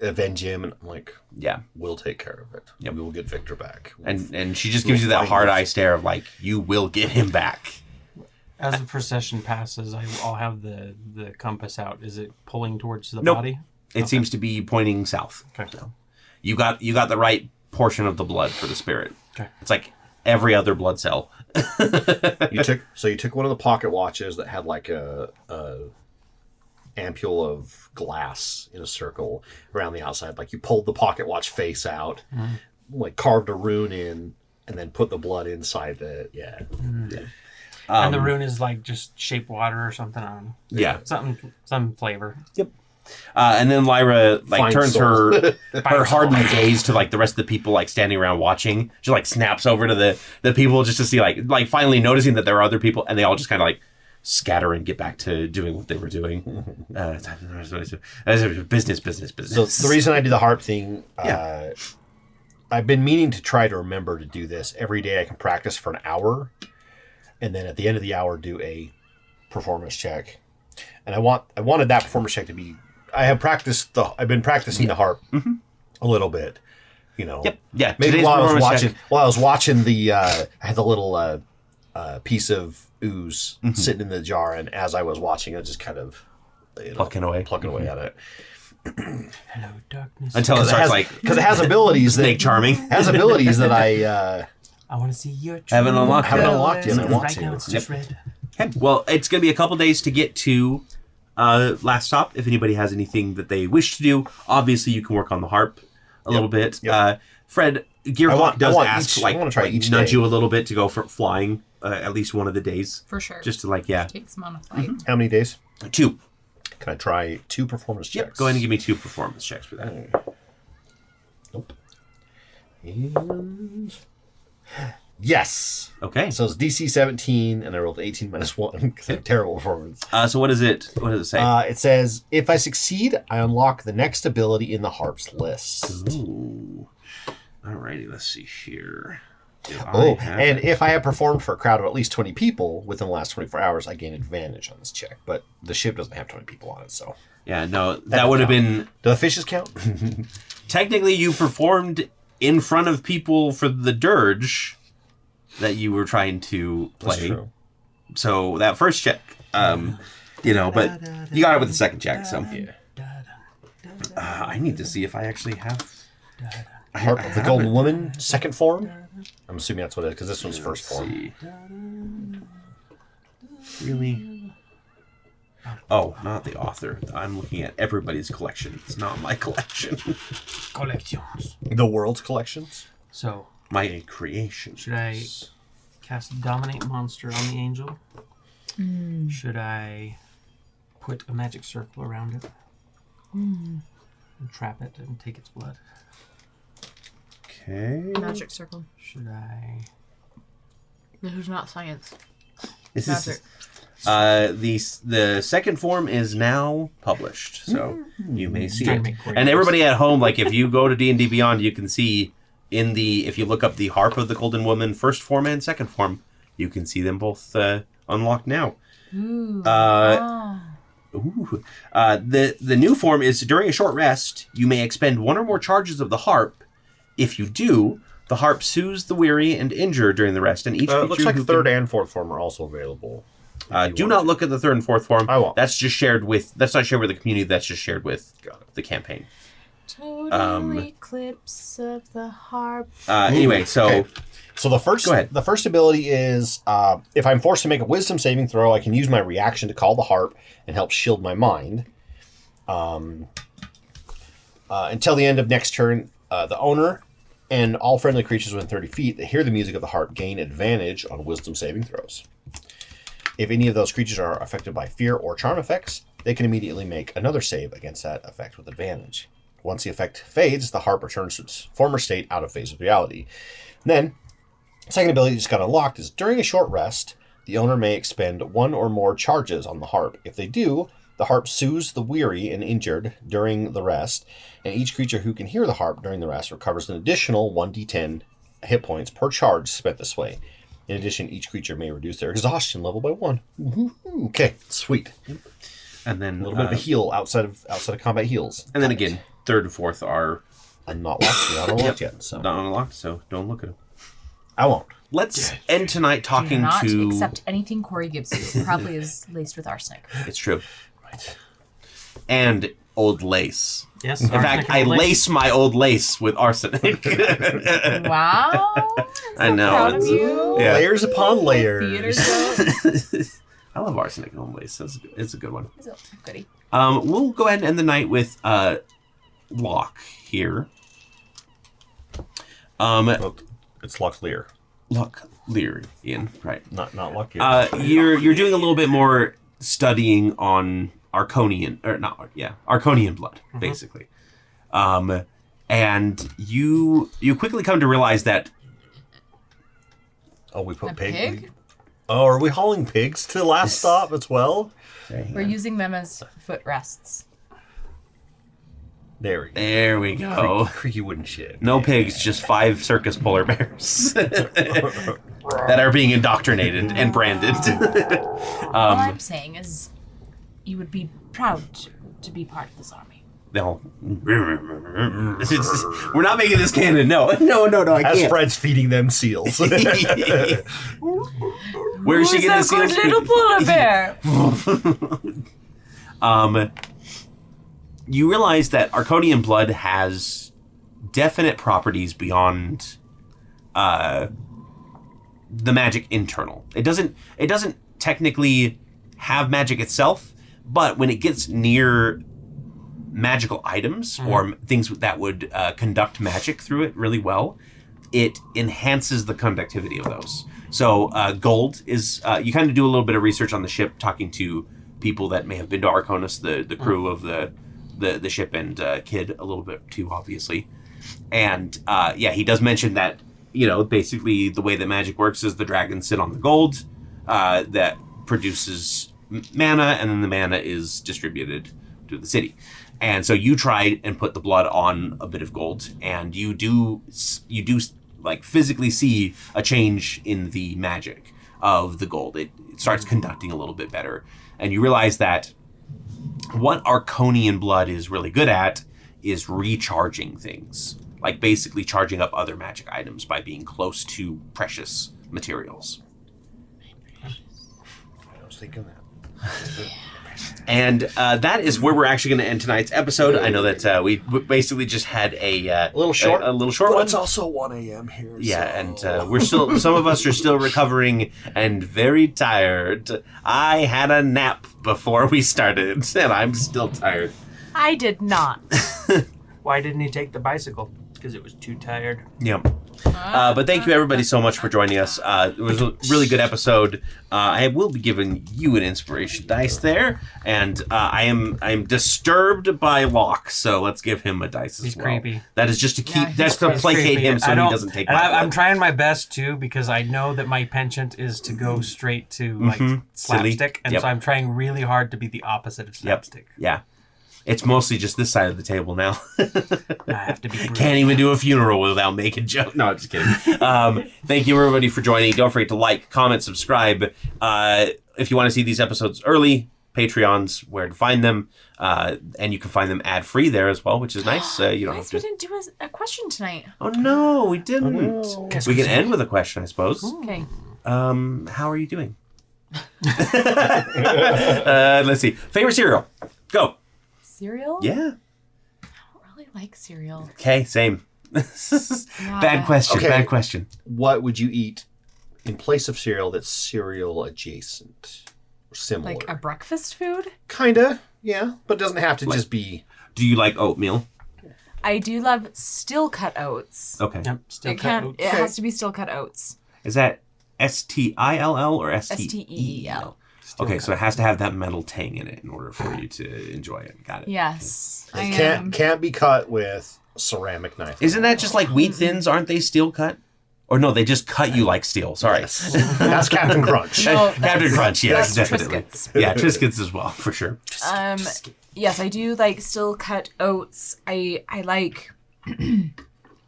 avenge him, and I'm like, yeah, we'll take care of it. Yep. We will get Victor back. And she just gives you that hard eye stare of like, you will get him back. As the procession passes, I'll have the compass out. Is it pulling towards the Nope. body? It seems to be pointing south. Okay. So you got the right portion of the blood for the spirit. Okay. It's like every other blood cell. You took one of the pocket watches that had like a ampule of glass in a circle around the outside. Like you pulled the pocket watch face out, like carved a rune in, and then put the blood inside the And the rune is like just shape water or something. I don't know. Yeah. Some flavor. Yep. And then Lyra Fine turns soul. her hardened gaze to like the rest of the people like standing around watching. She like snaps over to the people just to see like finally noticing that there are other people, and they all just kind of like scatter and get back to doing what they were doing. Business. So the reason I do the harp thing, I've been meaning to try to remember to do this every day. I can practice for an hour, and then at the end of the hour do a performance check. And I wanted that performance check to be. I've been practicing the harp a little bit, you know. Yep. Yeah. Maybe while I was watching the, I had the little piece of ooze sitting in the jar, and as I was watching, I just kind of plucking away at it. Hello, darkness. Until it starts because it has abilities snake charming. Has abilities that I want to see your haven't unlocked yet. I want right to. now it's just red. Okay. Well, it's going to be a couple days to get to last stop. If anybody has anything that they wish to do, obviously you can work on the harp a little bit. Yep. Fred, Gearhawk does ask, I want to try each nudge day. you a little bit to go for flying at least one of the days. For sure. Just to Takes them on a flight. How many days? 2. Can I try 2 performance checks? Yep. Go ahead and give me 2 performance checks for that. Nope. And yes. Okay. So it's DC 17, and I rolled 18 minus 1 because I had terrible performance. So what does it say? It says, if I succeed, I unlock the next ability in the harp's list. Ooh. Alrighty, let's see here. And if I have performed for a crowd of at least 20 people within the last 24 hours, I gain advantage on this check. But the ship doesn't have 20 people on it, so. Yeah, no, that would have been... Do the fishes count? Technically, you performed in front of people for the dirge that you were trying to play. That's true. So that first check, but you got it with the second check, so. Yeah. I need to see if I actually have... Harp of the Golden Woman, second form? I'm assuming that's what it is, because this one's first form. Really? Oh, not the author. I'm looking at everybody's collection. It's not my collection. Collections. The world's collections? So, My creation. should I cast Dominate Monster on the angel? Should I put a magic circle around it? And trap it and take its blood? Okay. Magic circle. Should I... This is not science. This Magic. The second form is now published, so you may see Trying it. to make Cory And everybody at home, like if you go to D&D Beyond, you can see if you look up the Harp of the Golden Woman first form and second form, you can see them both unlocked now. Ooh. The new form is during a short rest, you may expend 1 or more charges of the harp. If you do, the harp soothes the weary and injured during the rest, and each creature Looks like who third and fourth form are also available. do not look at the third and fourth form. I won't. That's just shared with. That's not shared with the community. That's just shared with the campaign. Total eclipse of the harp. Anyway, so. Okay. So the first, Go ahead. The first ability is if I'm forced to make a Wisdom saving throw, I can use my reaction to call the harp and help shield my mind. Until the end of next turn, the owner and all friendly creatures within 30 feet that hear the music of the harp gain advantage on Wisdom saving throws. If any of those creatures are affected by fear or charm effects, they can immediately make another save against that effect with advantage. Once the effect fades, the harp returns to its former state out of phase with reality. Then, second ability that just got unlocked is during a short rest, the owner may expend 1 or more charges on the harp. If they do, the harp soothes the weary and injured during the rest, and each creature who can hear the harp during the rest recovers an additional 1d10 hit points per charge spent this way. In addition, each creature may reduce their exhaustion level by 1. Woo-hoo. Okay, sweet. And then A little bit of a heal outside of combat heals. And then again, third and fourth are I'm not unlocked yet, so not unlocked, so don't look at them. I won't. Let's end tonight Do talking not to. accept anything Cory gives you. It probably is laced with arsenic. It's true. Right. And old lace. Yes. In fact, I lace my old lace with arsenic. Wow. I know. Proud of It's- you. Yeah. Layers upon layers. Theater goat. I love arsenic and old lace. It's a good one. It's a goodie. We'll go ahead and end the night with Locke here. Well, it's Locklear. Locklerian, right? Not lucky. You're doing a little bit more studying on Arconian blood, basically. And you quickly come to realize that. Oh, we put A pig? Oh, are we hauling pigs to last stop as well? We're using them as footrests. There we go. There we go. Creaky wooden shit. No pigs, just 5 circus polar bears that are being indoctrinated and branded. All I'm saying is, you would be proud to be part of this army. We're not making this canon. No, I As can't. Fred's feeding them seals. Where is she getting the seals? Good little polar bear. You realize that Arconian blood has definite properties beyond the magic internal. It doesn't technically have magic itself, but when it gets near magical items or things that would conduct magic through it really well, it enhances the conductivity of those. So gold is, you kind of do a little bit of research on the ship, talking to people that may have been to Arconis, the crew of the ship, and Kid a little bit too, obviously. And he does mention that, basically the way that magic works is the dragons sit on the gold that produces mana, and then the mana is distributed to the city. And so you try and put the blood on a bit of gold, and you do like physically see a change in the magic of the gold. It starts conducting a little bit better, and you realize that what Arconian blood is really good at is recharging things, like basically charging up other magic items by being close to precious materials. I was thinking that. And that is where we're actually going to end tonight's episode. I know that we basically just had a little short one. It's also 1 a.m. here. Yeah, so. and we're still. Some of us are still recovering and very tired. I had a nap before we started, and I'm still tired. I did not. Why didn't he take the bicycle? Because it was too tired. Yep. But thank you everybody so much for joining us. It was a really good episode. I will be giving you an inspiration dice there, and I am disturbed by Locke, so let's give him a dice as He's well. creepy. That is just to keep. Yeah, that's to placate creepy. him so he doesn't take. And my I'm blood. trying my best too, because I know that my penchant is to go straight to Silly. slapstick, and Yep. so I'm trying really hard to be the opposite of slapstick. Yeah. It's mostly just this side of the table now. I have to be brutal. Can't even do a funeral without making jokes. No, I'm just kidding. Thank you, everybody, for joining. Don't forget to like, comment, subscribe. If you want to see these episodes early, Patreon's where to find them. And you can find them ad-free there as well, which is nice. You don't have Guys, we to... didn't do a question tonight. Oh, no, we didn't. no. We can end with a question, I suppose. Okay. How are you doing? Let's see. Favorite cereal? Go. Cereal? Yeah. I don't really like cereal. Okay, same. Bad question. Okay. Bad question. What would you eat in place of cereal that's cereal adjacent or similar? Like a breakfast food? Kinda, yeah, but it doesn't have to just be. Do you like oatmeal? I do love still cut oats. Okay. Yep, still It cut can't. oats. It has to be still cut oats. Is that STILL or STEEL. Okay, so it has to have that metal tang in it in order for you to enjoy it. Got it. Yes, I It am. can't be cut with a ceramic knife. Isn't that just like wheat thins? Aren't they steel cut? Or no, they just cut you like steel. Sorry. Yes. That's Captain Crunch. No, Captain that's- Crunch, yes, that's definitely. Triscuits. Yeah, Triscuits as well, for sure. Yes, I do like still cut oats. I like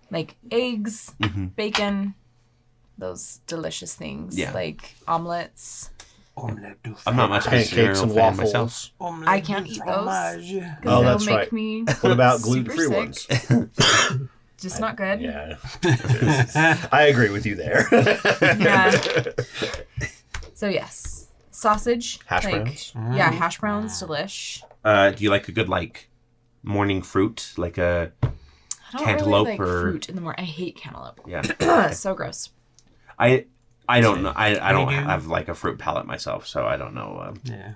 like eggs, bacon, those delicious things. Yeah. Like omelets. Omelette du I'm not much of a Pancakes cereal and fan waffles. myself. Omelette I can't du eat those. fromage. 'Cause Oh, they'll that's make right. me What about super gluten-free sick. ones? Just not good. Yeah. I agree with you there. Yeah. So yes, sausage. Hash like, browns? Yeah, hash browns, delish. Do you like a good like morning fruit, like a I don't Cantaloupe really like or- fruit in the morning. I hate cantaloupe. yeah? So gross. I don't know. I don't do. have like a fruit palate myself, so I don't know. Yeah.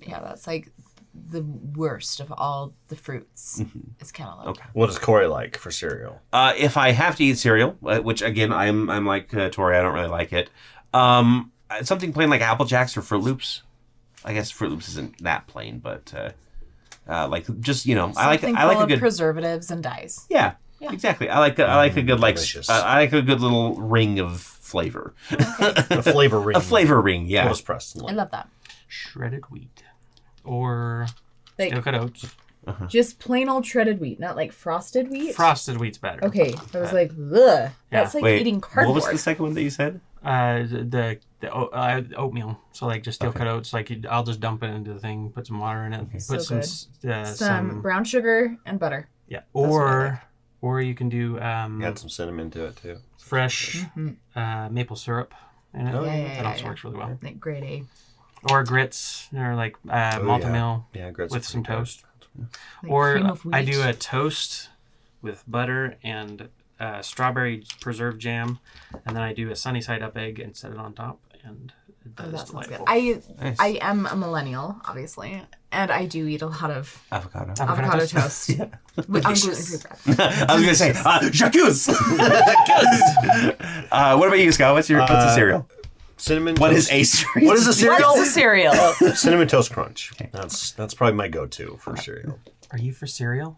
Yeah, that's like the worst of all the fruits is cantaloupe. Okay. What does Cory like for cereal? If I have to eat cereal, which again I'm like Torrey, I don't really like it. Something plain like Apple Jacks or Fruit Loops. I guess Fruit Loops isn't that plain, but like just I like a good preservatives and dyes. Yeah, exactly. I like a good delicious. I like a good little ring of flavor. A flavor ring. A flavor ring. Yeah. What does Preston I like? love that. Shredded wheat. Or Like steel cut oats. just plain old shredded wheat, not like frosted wheat. Frosted wheat's better. Okay, I was like, ugh. That's like Wait, eating cardboard. what was the second one that you said? The oatmeal. So like just steel cut oats. Like I'll just dump it into the thing, put some water in it, put So some good. some Some brown sugar and butter. yeah. what I Or you can do Add some cinnamon to it too. fresh maple syrup in it. Oh, yeah, That also works really well. Like grade A. Or grits, or like malted meal Yeah, grits with some pretty good. toast. Like Or cream of I wheat. do a toast with butter and strawberry preserved jam, and then I do a sunny side up egg and set it on top, and that Oh, is that sounds good. delightful. I am a millennial, obviously, and I do eat a lot of Avocado. avocado toast. On gluten-free bread. I was gonna say Jacques. What about you, Scott? What's the cereal? Cinnamon. What is toast. a cereal? What is a cereal? What's a cereal? Cinnamon toast crunch. That's probably my go-to for cereal. Are you for cereal?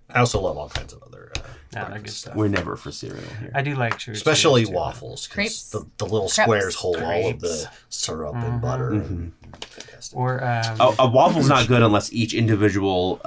I also love all kinds of other Yeah, breakfast good stuff. We're never for cereal here. I do like sugar. Especially cereals, too. waffles, Crepes. because the little Crepes. squares hold all of the Crepes. syrup and butter. And fantastic. Or A waffle's not good unless each individual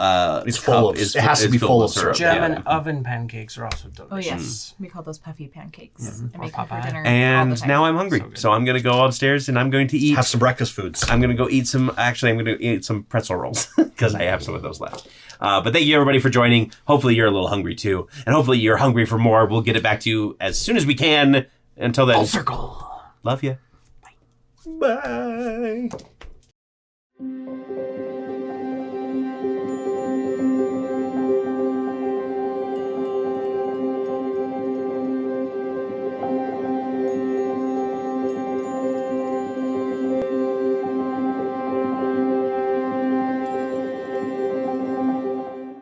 It's full cup of- it has to be filled full with of syrup. gem Yeah. and oven pancakes are also delicious. Oh yes, we call those puffy pancakes. I Or make them for Popeye. dinner. all the And time. now I'm hungry, So good. so I'm gonna go upstairs and I'm going to eat. Have some breakfast foods. I'm gonna go eat some. Actually, I'm gonna eat some pretzel rolls because I have some of those left. But thank you everybody for joining. Hopefully you're a little hungry too, and hopefully you're hungry for more. We'll get it back to you as soon as we can. Until then, Full circle. love you. Bye.